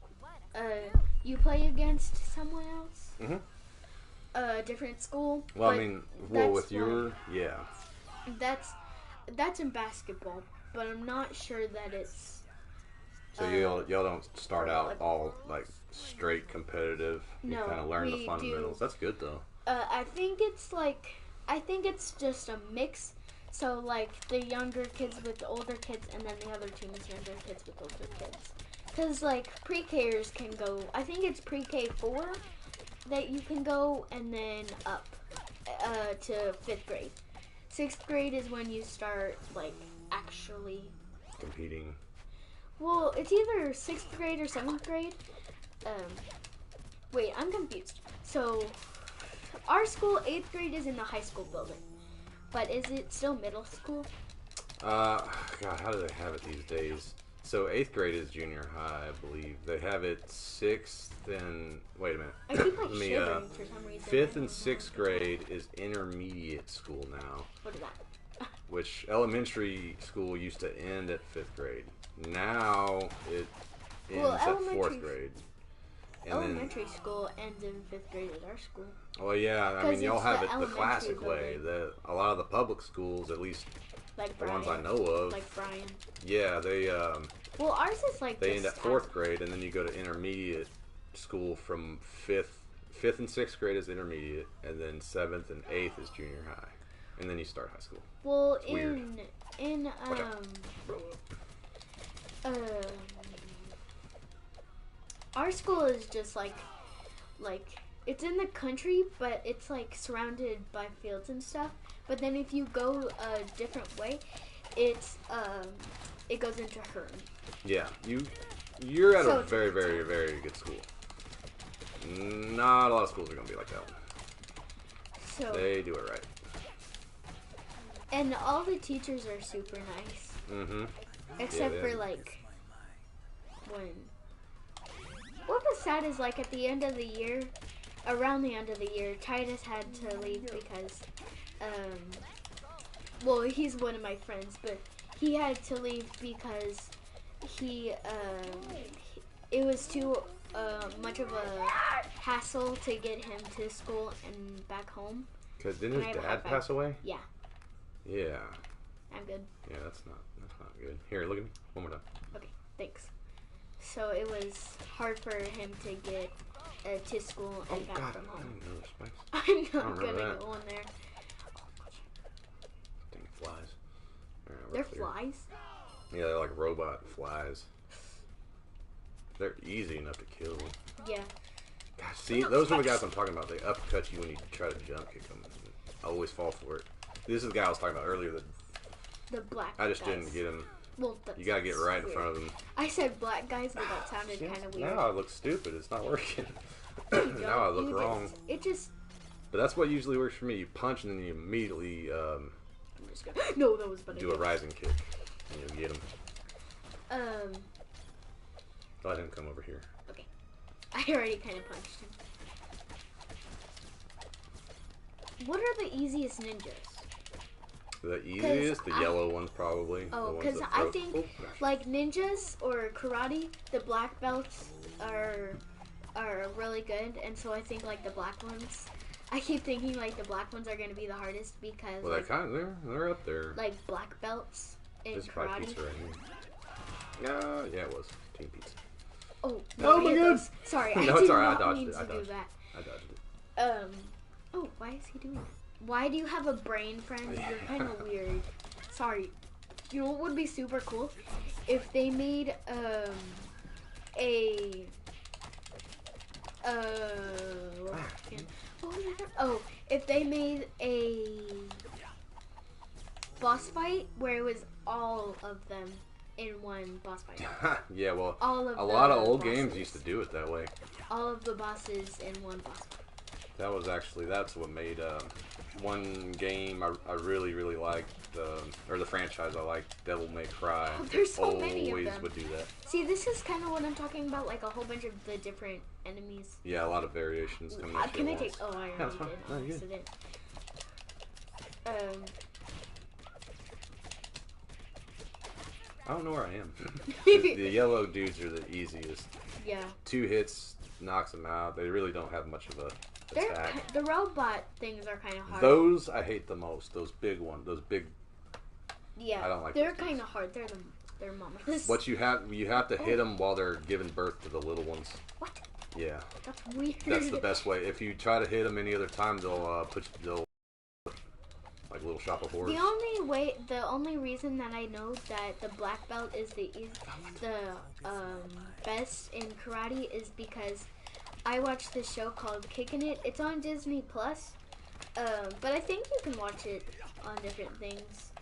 you play against someone else. Mm-hmm. A different school. Well, I mean, with your yeah. That's in basketball, but I'm not sure that it's. So y'all don't start out all like straight competitive. You kind of learn the fundamentals. That's good though. I think it's just a mix. So like the younger kids with the older kids, and then the other team is younger kids with older kids. Cause like pre-Kers can go. I think it's pre-K 4 that you can go, and then up to 5th grade. 6th grade is when you start like actually competing. Well, it's either 6th grade or 7th grade. Wait, I'm confused. So, our school, 8th grade is in the high school building. But is it still middle school? God, how do they have it these days? So, 8th grade is junior high, I believe. They have it 6th and... Wait a minute. I keep like shivering for some reason. 5th and 6th grade is intermediate school now. What is that? Which elementary school used to end at 5th grade. Now it ends at 4th grade. And elementary school ends in 5th grade at our school. Well, yeah, I mean, y'all have it the classic way. A lot of the public schools, at least like the Brian, ones I know of. Like Brian. Yeah, they... well, ours is like... They end at 4th grade, and then you go to intermediate school from 5th and 6th grade is intermediate, and then 7th and 8th is junior high. And then you start high school. Well, it's weird. Our school is just like it's in the country, but it's like surrounded by fields and stuff. But then if you go a different way, it's it goes into Hearn. Yeah, you're at a very, very, very good school. Not a lot of schools are gonna be like that. So they do it right. And all the teachers are super nice. Mm-hmm. Except for like when. What was sad is like at the end of the year, around the end of the year, Titus had to leave because, well, he's one of my friends, but he had to leave because it was too much of a hassle to get him to school and back home. Because didn't his dad pass away? Yeah. Yeah. I'm good. Yeah, that's not good. Here, look at me. One more time. Okay, thanks. So it was hard for him to get to school and back from home. I'm not gonna go in there. Dang flies. Right, they're flies? Yeah, they're like robot flies. They're easy enough to kill. Yeah. Gosh, see, those are the guys I'm talking about. They uppercut you when you try to jump kick them. I always fall for it. This is the guy I was talking about earlier. The black I just guys. didn't get him. Well, you gotta get right in front of him. I said black guys, but that sounded kind of weird. Now I look stupid. It's not working. Now I look wrong. But that's what usually works for me. You punch and then you immediately I'm just gonna, no, that was better. Do a rising kick and you get him. Let him come over here. Okay. I already kind of punched him. What are the easiest ninjas? The easiest, the yellow ones probably. Oh, because I think like ninjas or karate, the black belts are really good, and so I think like the black ones. I keep thinking like the black ones are gonna be the hardest because. Well, like, they're up there. Like black belts in this karate. Pizza right here. Yeah, it was Team Pizza. Oh, no, my God! Sorry, no, I it's did alright. not I dodged mean it. to do that. I dodged it. Oh, why is he doing that? Why do you have a brain, friend? You're kind of weird. Sorry. You know what would be super cool? If they made, if they made a boss fight where it was all of them in one boss fight. Yeah, well, All of a lot of the old games bosses. used to do it that way. All of the bosses in one boss fight. That's what made one game I really liked, or the franchise I liked, Devil May Cry. Oh, there's so many of Always them. would do that. See, this is kind of what I'm talking about, like a whole bunch of the different enemies. Yeah, a lot of variations coming at you Can I at take? once. Oh, I That's already fine. did. No, you're good. Accident. I don't know where I am. The yellow dudes are the easiest. Yeah. 2 hits knocks them out. They really don't have much of a attack. The robot things are kind of hard. Those I hate the most. Those big ones. Those big. Yeah. I don't like They're those kind of hard. They're mamas. What you have to hit them while they're giving birth to the little ones. What? Yeah. That's weird. That's the best way. If you try to hit them any other time, they'll like little shop of horrors. The only reason that I know that the black belt is the best in karate is because I watched this show called Kicking It. It's on Disney Plus, but I think you can watch it on different things.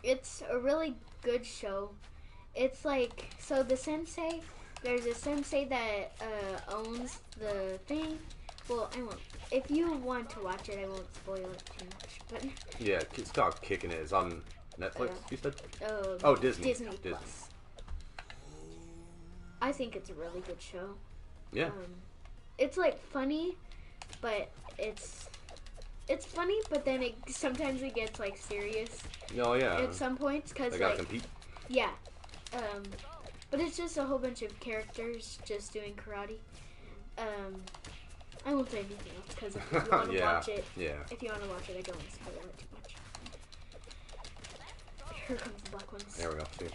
It's a really good show. It's like, so the sensei, there's a sensei that owns the thing. Well, I won't. If you want to watch it, I won't spoil it too much. But yeah, it's called Kicking It. It's on Netflix. You said? Disney. Disney Plus. I think it's a really good show. Yeah. It's like funny, but it's funny, but then sometimes it gets like serious. Oh yeah. At some points, cause they gotta like compete. yeah, but it's just a whole bunch of characters just doing karate. I won't say anything else because if you want to watch it, if you want to watch it, I don't want to spoil it too much. Here comes the black ones. There we go. See.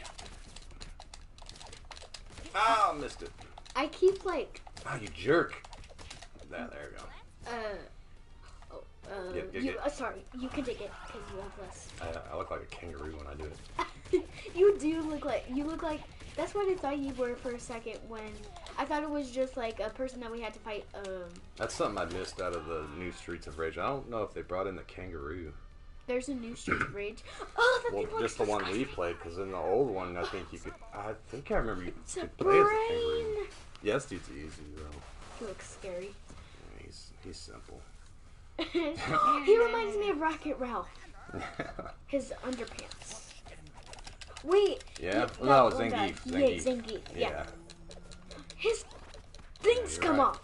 Ah, missed it. I keep like. Ah, you jerk. There we go. Sorry, you can take it because you have less. I look like a kangaroo when I do it. You look like. That's what I thought you were for a second when I thought it was just like a person that we had to fight. That's something I missed out of the new Streets of Rage. I don't know if they brought in the kangaroo. There's a new Street of Rage. Oh, well, just the one we played, because in the old one, I think you could. I think I remember you could play brain. as the kangaroo. Yes, dude's easy though. He looks scary. Yeah, he's simple. He reminds me of Rocket Ralph. His underpants. Wait. Yeah. No, Zangief. Yeah, Zangief. Yeah. His things come right. off.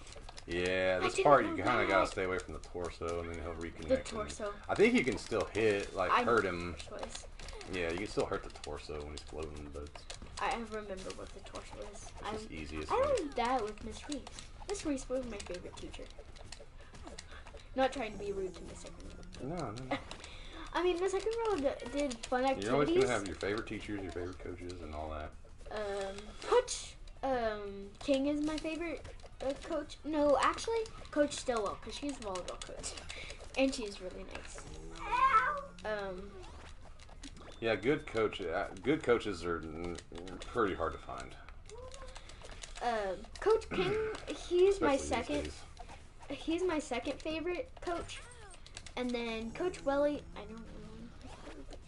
Yeah, this didn't part you know kind of that. gotta stay away from the torso, and then he'll reconnect. The torso. I think you can still hit, like hurt him. Choice. Yeah, you can still hurt the torso when he's floating, but I remember what the torso is. it's just easiest. I learned that with Miss Reese. Miss Reese was my favorite teacher. Not trying to be rude to Miss Second. No. I mean, Miss Second did fun activities. You're always gonna have your favorite teachers, your favorite coaches, and all that. Coach King is my favorite coach. No, actually, Coach Stillwell, because she's a volleyball coach, and she's really nice. Yeah, good coaches are pretty hard to find. Coach King, he's my Especially these second. He's my second favorite coach, and then Coach Welly. I don't know.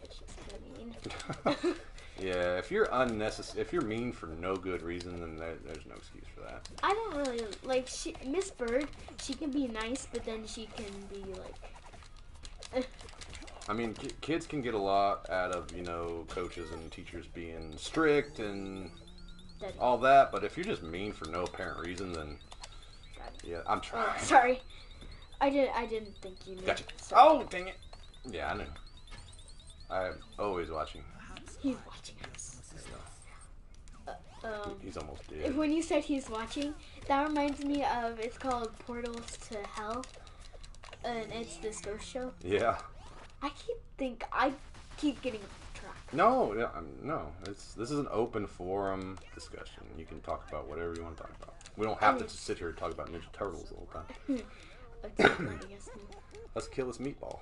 She's kind of mean. Yeah, if you're mean for no good reason, then there's no excuse for that. I don't really like Miss Bird. She can be nice, but then she can be like. I mean, kids can get a lot out of coaches and teachers being strict and all that, but if you're just mean for no apparent reason, then yeah, I'm trying. Oh, sorry, I didn't think you knew. Gotcha. Sorry. Oh, dang it! Yeah, I knew. I'm always watching. He's watching us. He's almost dead. When you said he's watching, that reminds me of, it's called Portals to Hell, and it's this ghost show. Yeah. I keep getting off track. No, no. This is an open forum discussion. You can talk about whatever you want to talk about. We don't have to just sit here and talk about Ninja Turtles the whole time. Let's kill this meatball.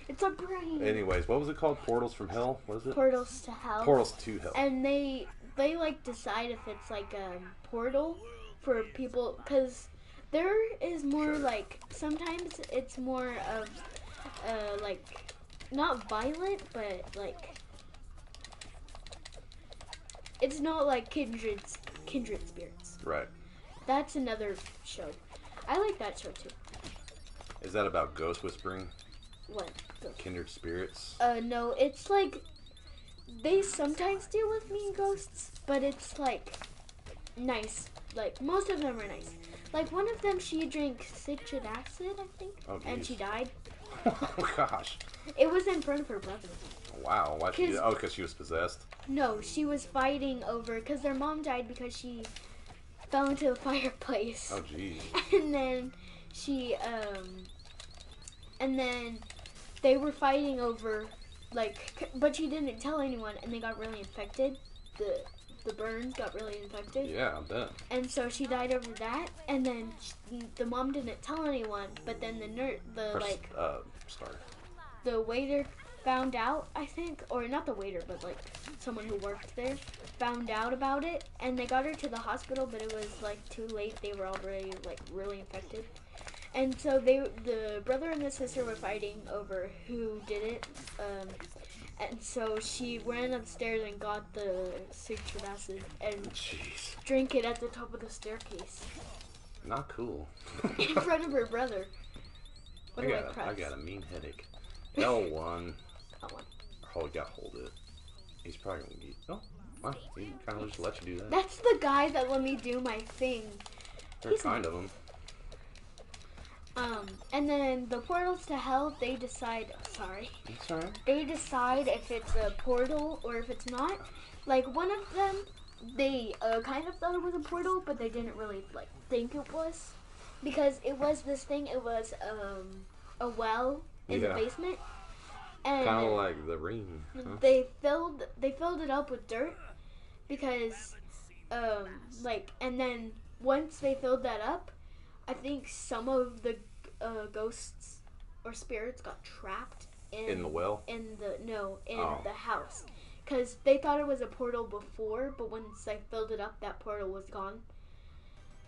It's a brain. Anyways, what was it called? Portals from Hell? What is it? Portals to Hell. Portals to Hell. And they like decide if it's like a portal for people, because there is more like, sometimes it's more of like not violent, but like it's not like kindred spirits. Right. That's another show. I like that show too. Is that about ghost whispering? What? Kindred spirits? No, it's like they sometimes deal with mean ghosts, but it's like nice. Like most of them are nice. Like one of them, she drank citric acid, I think, and she died. Oh gosh. It was in front of her brother. Wow. Why she? Oh, because she was possessed. No, she was fighting over because their mom died because she fell into the fireplace. Oh jeez. And then she and then they were fighting over, like, but she didn't tell anyone, and they got really infected. The burns got really infected. Yeah, I bet. And so she died over that, and then the mom didn't tell anyone, but then the waiter found out, I think, or not the waiter, but like someone who worked there found out about it, and they got her to the hospital, but it was like too late. They were already like really infected. And so the brother and the sister were fighting over who did it. And so she ran upstairs and got the citric acid and drank it at the top of the staircase. Not cool. In front of her brother. I got a mean headache. L1. L1. Oh, you gotta hold it. He's probably gonna get... Oh, well, he kind of just let you do that. That's the guy that let me do my thing. They're kind of him. And then the portals to hell, they decide, sorry. That's all right. They decide if it's a portal or if it's not. Like, one of them, they kind of thought it was a portal, but they didn't really, like, think it was. Because it was this thing, it was, a well in the basement. And kind of like the ring. Huh? They filled it up with dirt because, and then once they filled that up, I think some of the ghosts or spirits got trapped in the well. The house, because they thought it was a portal before, but once I filled it up, that portal was gone.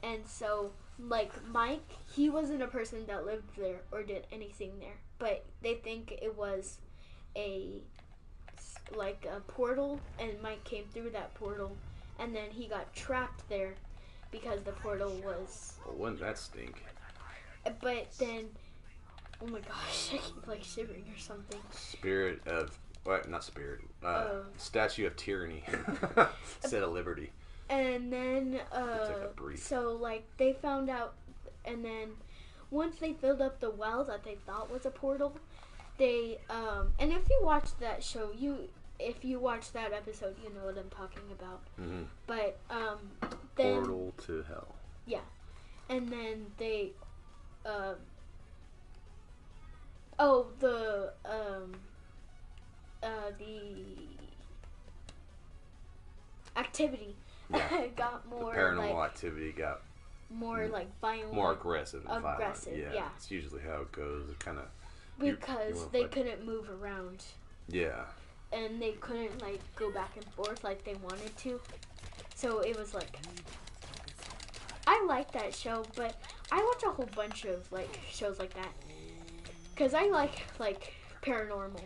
And so, like Mike, he wasn't a person that lived there or did anything there, but they think it was a portal, and Mike came through that portal, and then he got trapped there because the portal was... Well, wouldn't that stink? But then... Oh my gosh, I keep like shivering or something. Spirit of... What? Not spirit. Statue of Tyranny. Instead of Liberty. And then... so, like, they found out... And then, once they filled up the well that they thought was a portal, they... and if you watch that show, if you watch that episode, you know what I'm talking about. Mm-hmm. But, then... Portal to Hell. Yeah. And then they, the activity got more, the paranormal activity got more, like, violent. More aggressive and violent. Aggressive, yeah. It's usually how it goes. It kind of... Because they couldn't move around. Yeah. And they couldn't, like, go back and forth like they wanted to. So it was, like... I like that show, but I watch a whole bunch of, like, shows like that. Because I like, paranormal.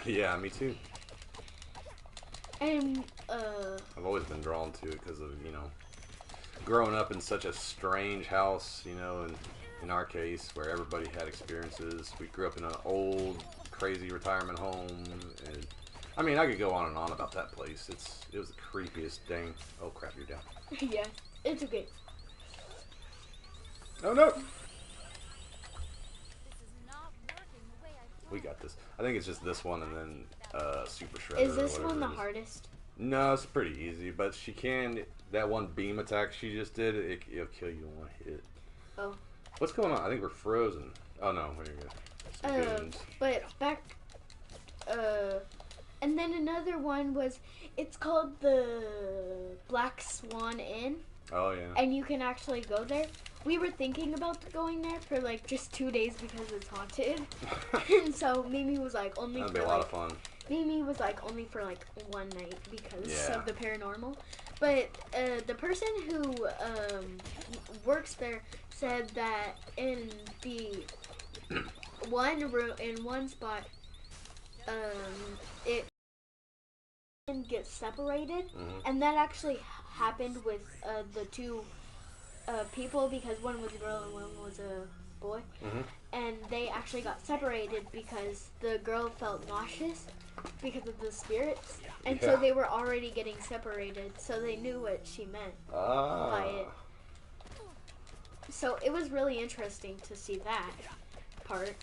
Yeah, me too. And, I've always been drawn to it because of, growing up in such a strange house, and in our case, where everybody had experiences. We grew up in an old, crazy retirement home, and I mean, I could go on and on about that place. It was the creepiest thing. Oh crap, you're down. Yeah, it's okay. Oh no! We got this. I think it's just this one and then Super Shredder. Is this one the hardest? No, it's pretty easy, but she can... That one beam attack she just did, it'll kill you in one hit. Oh. What's going on? I think we're frozen. Oh no, there you go. But back... And then another one was, it's called the Black Swan Inn. Oh, yeah. And you can actually go there. We were thinking about going there for like just 2 days because it's haunted. And so Mimi was like only That'd for be a lot of fun. Mimi was like only for like one night because Yeah. of the paranormal. But the person who works there said that in the one room, in one spot, it gets separated, and that actually happened with the two people, because one was a girl and one was a boy, and they actually got separated because the girl felt nauseous because of the spirits, and so they were already getting separated, so they knew what she meant by it. So it was really interesting to see that part.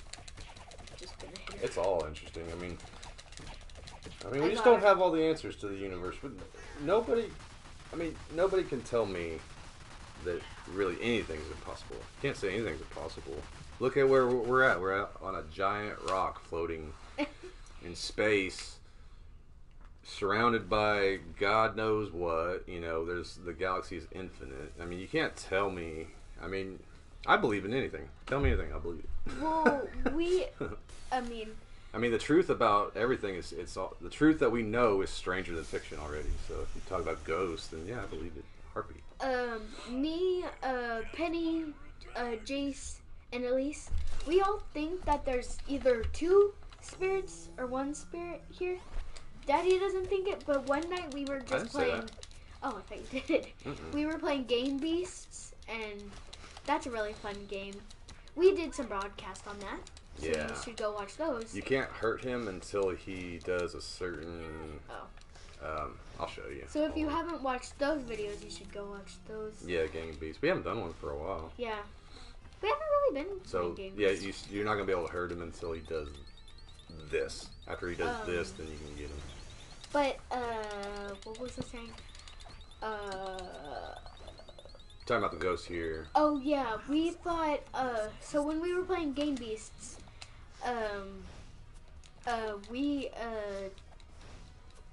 Just gonna hit it. It's all interesting. I mean, we just don't have all the answers to the universe. But nobody can tell me that really anything's impossible. Can't say anything's impossible. Look at where we're at. We're on a giant rock floating in space, surrounded by God knows what. You know, there's the galaxy is infinite. I mean, you can't tell me. I mean, I believe in anything. Tell me anything, I'll believe it. Well, I mean, the truth about everything is the truth that we know is stranger than fiction already. So if you talk about ghosts, then yeah, I believe it. Heartbeat. Me, Penny, Jace, and Elise, we all think that there's either two spirits or one spirit here. Daddy doesn't think it, but one night we were just playing. Oh, I thought you did. We were playing Game Beasts, and that's a really fun game. We did some broadcasts on that. So you should go watch those. You can't hurt him until he does a certain... I'll show you. So if you haven't watched those videos, you should go watch those. Yeah, Gang Beasts. We haven't done one for a while. Yeah. We haven't really been playing Game Beasts. You're not going to be able to hurt him until he does this. After he does this, then you can get him. But, what was I saying? Talking about the ghost here. Oh, yeah. We thought, so when we were playing Game Beasts,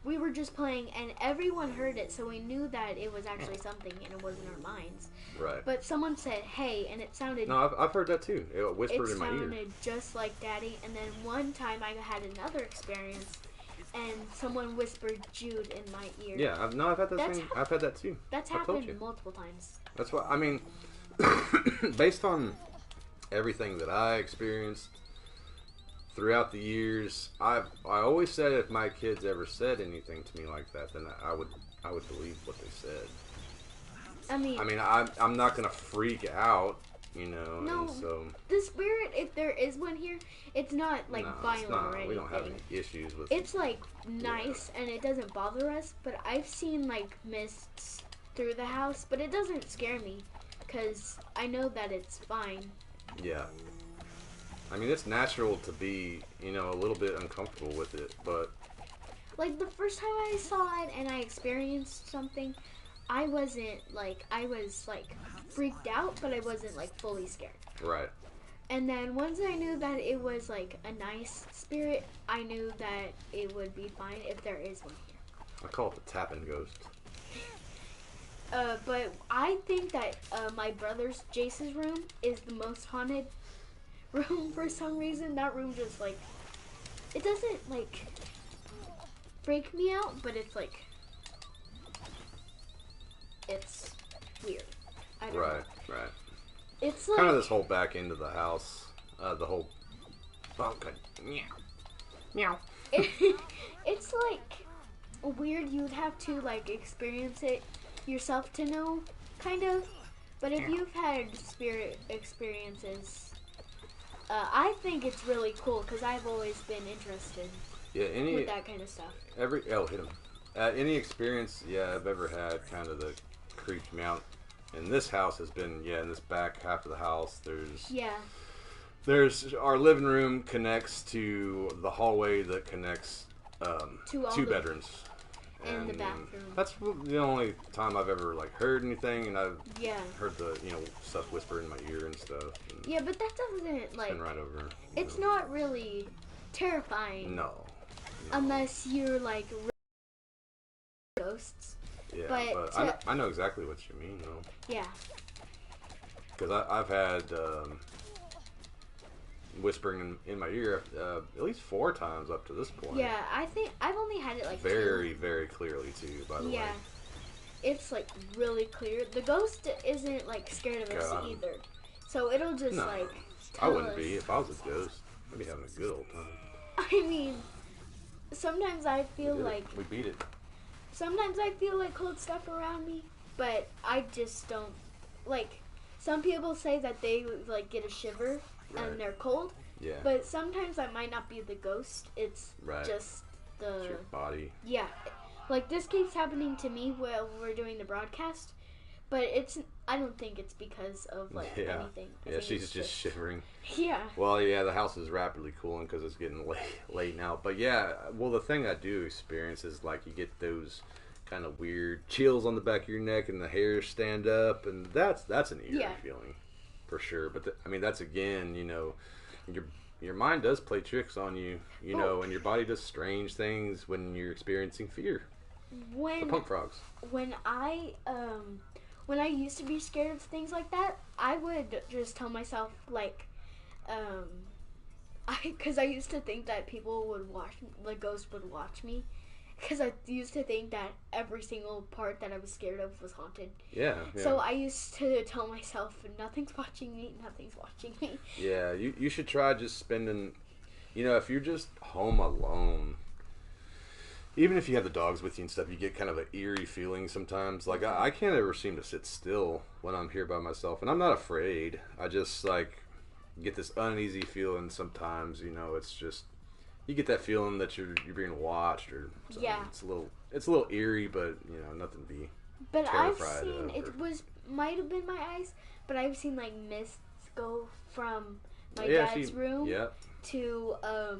we were just playing, and everyone heard it, so we knew that it was actually something, and it wasn't our minds. Right. But someone said, "Hey," and it sounded... No, I've heard that too. It whispered in my ear. It sounded just like Daddy, and then one time I had another experience, and someone whispered Jude in my ear. Yeah, I've had that I've had that too. That's happened multiple times. That's what I mean. Based on everything that I experienced throughout the years, I always said if my kids ever said anything to me like that, then I would believe what they said. I mean, I'm not gonna freak out, you know. No, and so the spirit, if there is one here, it's not like violent or anything. We don't have any issues with. It's like nice and it doesn't bother us. But I've seen like mists through the house, but it doesn't scare me because I know that it's fine. Yeah. I mean, it's natural to be, you know, a little bit uncomfortable with it, but... Like, the first time I saw it and I experienced something, I was, freaked out, but I wasn't, fully scared. Right. And then once I knew that it was, a nice spirit, I knew that it would be fine if there is one here. I call it the tapping ghost. But I think that my brother's, Jace's room, is the most haunted room for some reason. That room just it doesn't freak me out, but it's it's weird. I don't know. Right. It's kind of this whole back end of the house, the whole. Oh, good. Meow. It's weird. You'd have to experience it yourself to know, kind of. But if you've had spirit experiences. I think it's really cool because I've always been interested with that kind of stuff. Hit him. Any experience, I've ever had kind of that creeped me out. And this house has been, in this back half of the house, there's our living room connects to the hallway that connects two bedrooms. And the bathroom. That's the only time I've ever heard anything, and I've heard the stuff whisper in my ear and stuff. And but that doesn't been right over. It's not really terrifying. No. unless you're like ghosts. Yeah, but I know exactly what you mean though. Yeah. Because I've had whispering in my ear at least 4 times up to this point. Yeah, I think I've only had it like very, 2. very clearly too. By the way. Yeah, it's like really clear. The ghost isn't like scared of us either, so it'll just like. I wouldn't be if I was a ghost. I'd be having a good old time. I mean, sometimes I feel like we beat it. Sometimes I feel like cold stuff around me, but I just don't like. Some people say that they like get a shiver and they're cold. Yeah. But sometimes that might not be the ghost. It's just the it's your body. Yeah. Like this keeps happening to me while we're doing the broadcast, but I don't think it's because of like anything. Yeah, she's just shivering. Yeah. Well, yeah, the house is rapidly cooling because it's getting late now. But yeah, well, the thing I do experience is like you get those kind of weird chills on the back of your neck and the hairs stand up, and that's an eerie feeling for sure. But I mean, that's again, you know, your mind does play tricks on you, you know, and your body does strange things when you're experiencing fear. The punk frogs. When I used to be scared of things like that, I would just tell myself like, because I used to think that people would the ghost would watch me, because I used to think that every single part that I was scared of was haunted. Yeah. So I used to tell myself, nothing's watching me, nothing's watching me. Yeah, you should try just spending, you know, if you're just home alone. Even if you have the dogs with you and stuff, you get kind of an eerie feeling sometimes. Like, I can't ever seem to sit still when I'm here by myself. And I'm not afraid. I just, like, get this uneasy feeling sometimes. You know, it's just, you get that feeling that you're being watched or something. Yeah. It's a little eerie, but, you know, nothing to be terrified of. It might have been my eyes, but I've seen, like, mists go from my dad's room to I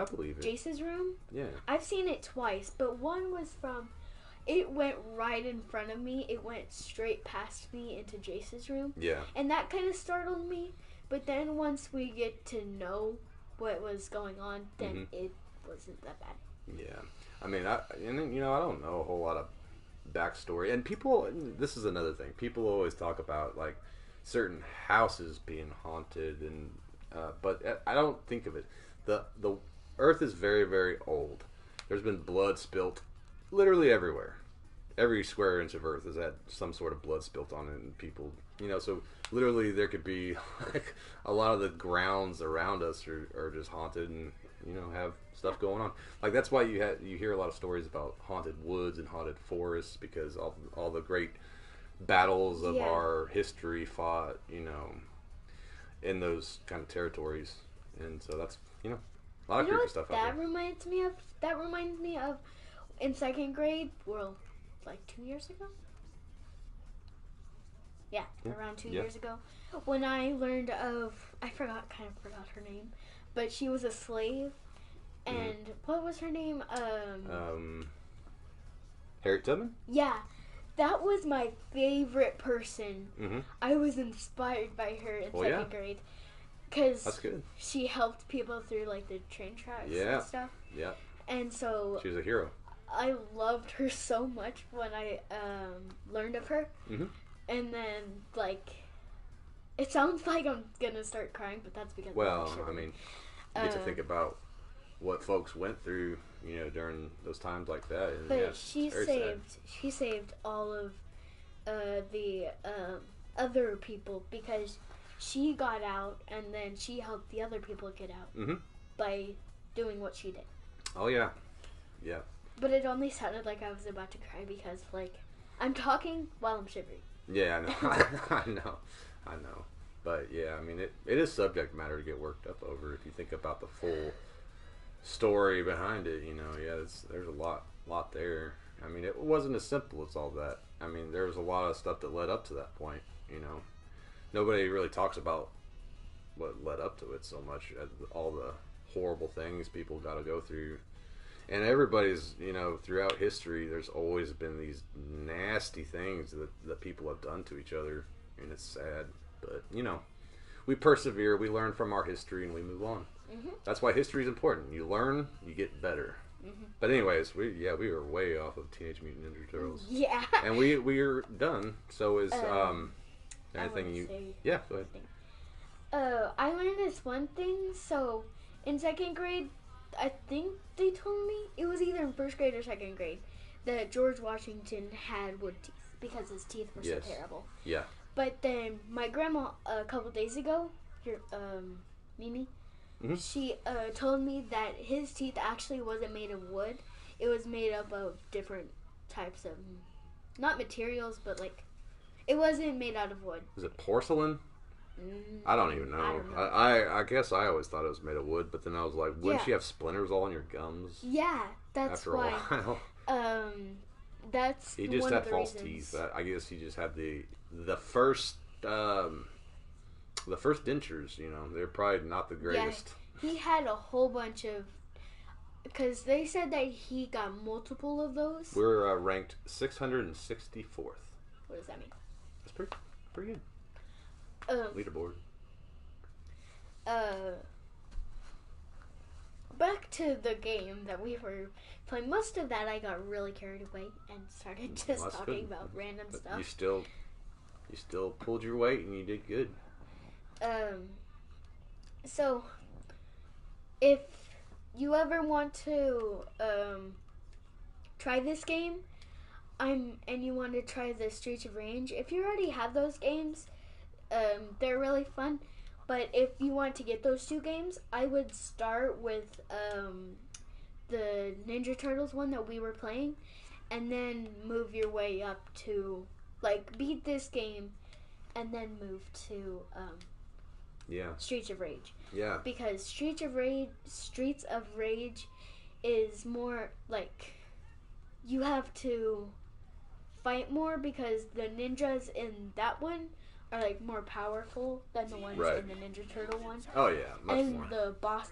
believe it. Jace's room. Yeah. I've seen it twice, but one was it went right in front of me. It went straight past me into Jace's room. Yeah. And that kind of startled me, but then once we get to know what was going on, then it wasn't that bad. Yeah. I mean, I don't know a whole lot of backstory. And people, this is another thing. People always talk about like certain houses being haunted and but I don't think of it. The Earth is very, very old. There's been blood spilt literally everywhere. Every square inch of Earth has had some sort of blood spilt on it, and people, you know, so literally there could be like a lot of the grounds around us are just haunted and, you know, have stuff going on. Like that's why you hear a lot of stories about haunted woods and haunted forests, because all the great battles of our history fought, you know, in those kind of territories. And so that's, you know, a lot of creepy stuff out there. That reminds me of in 2nd grade, well, like 2 years ago? Yeah, around 2 years ago. When I learned I forgot her name, but she was a slave. And what was her name? Harriet Tubman? Yeah. That was my favorite person. I was inspired by her in 2nd grade. Because she helped people through like the train tracks and stuff. Yeah. And so... she was a hero. I loved her so much when I learned of her. And then, like... it sounds like I'm going to start crying, but that's because... well, I mean, you get to think about what folks went through, you know, during those times like that. And, but she saved all of the other people, because she got out and then she helped the other people get out by doing what she did. Oh yeah, yeah. But it only sounded like I was about to cry because, like, I'm talking while I'm shivering. Yeah, I know, I know. But yeah, I mean, it is subject matter to get worked up over if you think about the full story behind it. You know, there's a lot there. I mean, it wasn't as simple as all that. I mean, there was a lot of stuff that led up to that point. You know, nobody really talks about what led up to it so much, all the horrible things people got to go through. And everybody's, you know, throughout history, there's always been these nasty things that people have done to each other, and it's sad. But, you know, we persevere, we learn from our history, and we move on. That's why history is important. You learn, you get better. But anyways, we were way off of Teenage Mutant Ninja Turtles. Yeah. And we're done. So is anything you? Yeah, go ahead. I learned this one thing. So in second grade, I think they told me it was either in first grade or second grade that George Washington had wood teeth because his teeth were so terrible. Yeah. But then my grandma a couple days ago, Mimi, she told me that his teeth actually wasn't made of wood. It was made up of different types of, not materials, but like, it wasn't made out of wood. Is it porcelain? I don't even know. I don't know. I guess I always thought it was made of wood, but then I was like, wouldn't you have splinters all in your gums? Yeah, that's after why. a while. That's He just one had of the false reasons. teeth. I guess he just had the first dentures. You know, they're probably not the greatest. Yeah, he had a whole bunch of, because they said that he got multiple of those. We're ranked 664th. What does that mean? That's pretty good. Leaderboard. Back to the game that we were playing. Most of that I got really carried away and started just talking about random stuff. You still pulled your weight and you did good. So if you ever want to try this game, and you want to try the Streets of Rage, if you already have those games, they're really fun. But if you want to get those two games, I would start with the Ninja Turtles one that we were playing, and then move your way up to, like, beat this game, and then move to Streets of Rage. Yeah. Because Streets of Rage is more like you have to fight more because the ninjas in that one are like more powerful than the ones in the Ninja Turtle one. Oh yeah, much more. And the boss,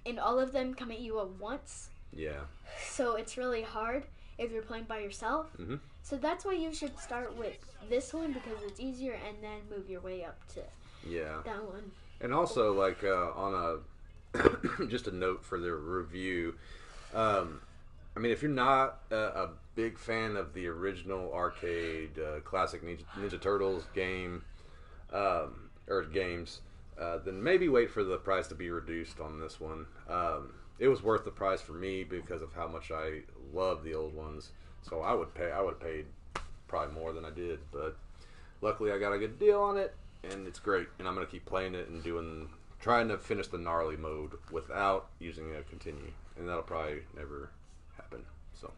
and all of them come at you at once. Yeah. So it's really hard if you're playing by yourself. Mm-hmm. So that's why you should start with this one because it's easier, and then move your way up to that one. And also, like on a just a note for the review. I mean, if you're not a big fan of the original arcade classic Ninja Turtles game or games, then maybe wait for the price to be reduced on this one. It was worth the price for me because of how much I love the old ones. So I would have paid probably more than I did, but luckily I got a good deal on it, and it's great. And I'm gonna keep playing it and trying to finish the gnarly mode without using a continue, and that'll probably never happen. So.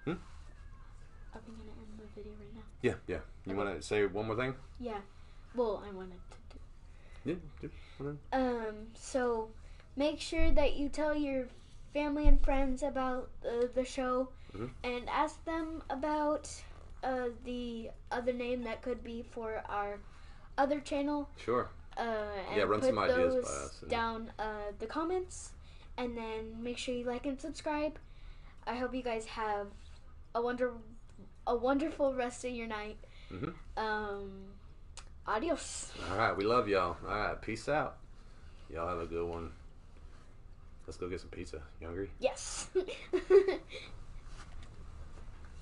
Are we gonna end the video right now? Yeah. You want to say one more thing? Yeah. Well, I wanted to do. Yeah. So make sure that you tell your family and friends about the show, and ask them about the other name that could be for our other channel. Sure. And run put some ideas those by us down the comments, and then make sure you like and subscribe. I hope you guys have a wonderful rest of your night. Adios. All right, we love y'all. All right, peace out. Y'all have a good one. Let's go get some pizza. You hungry? Yes.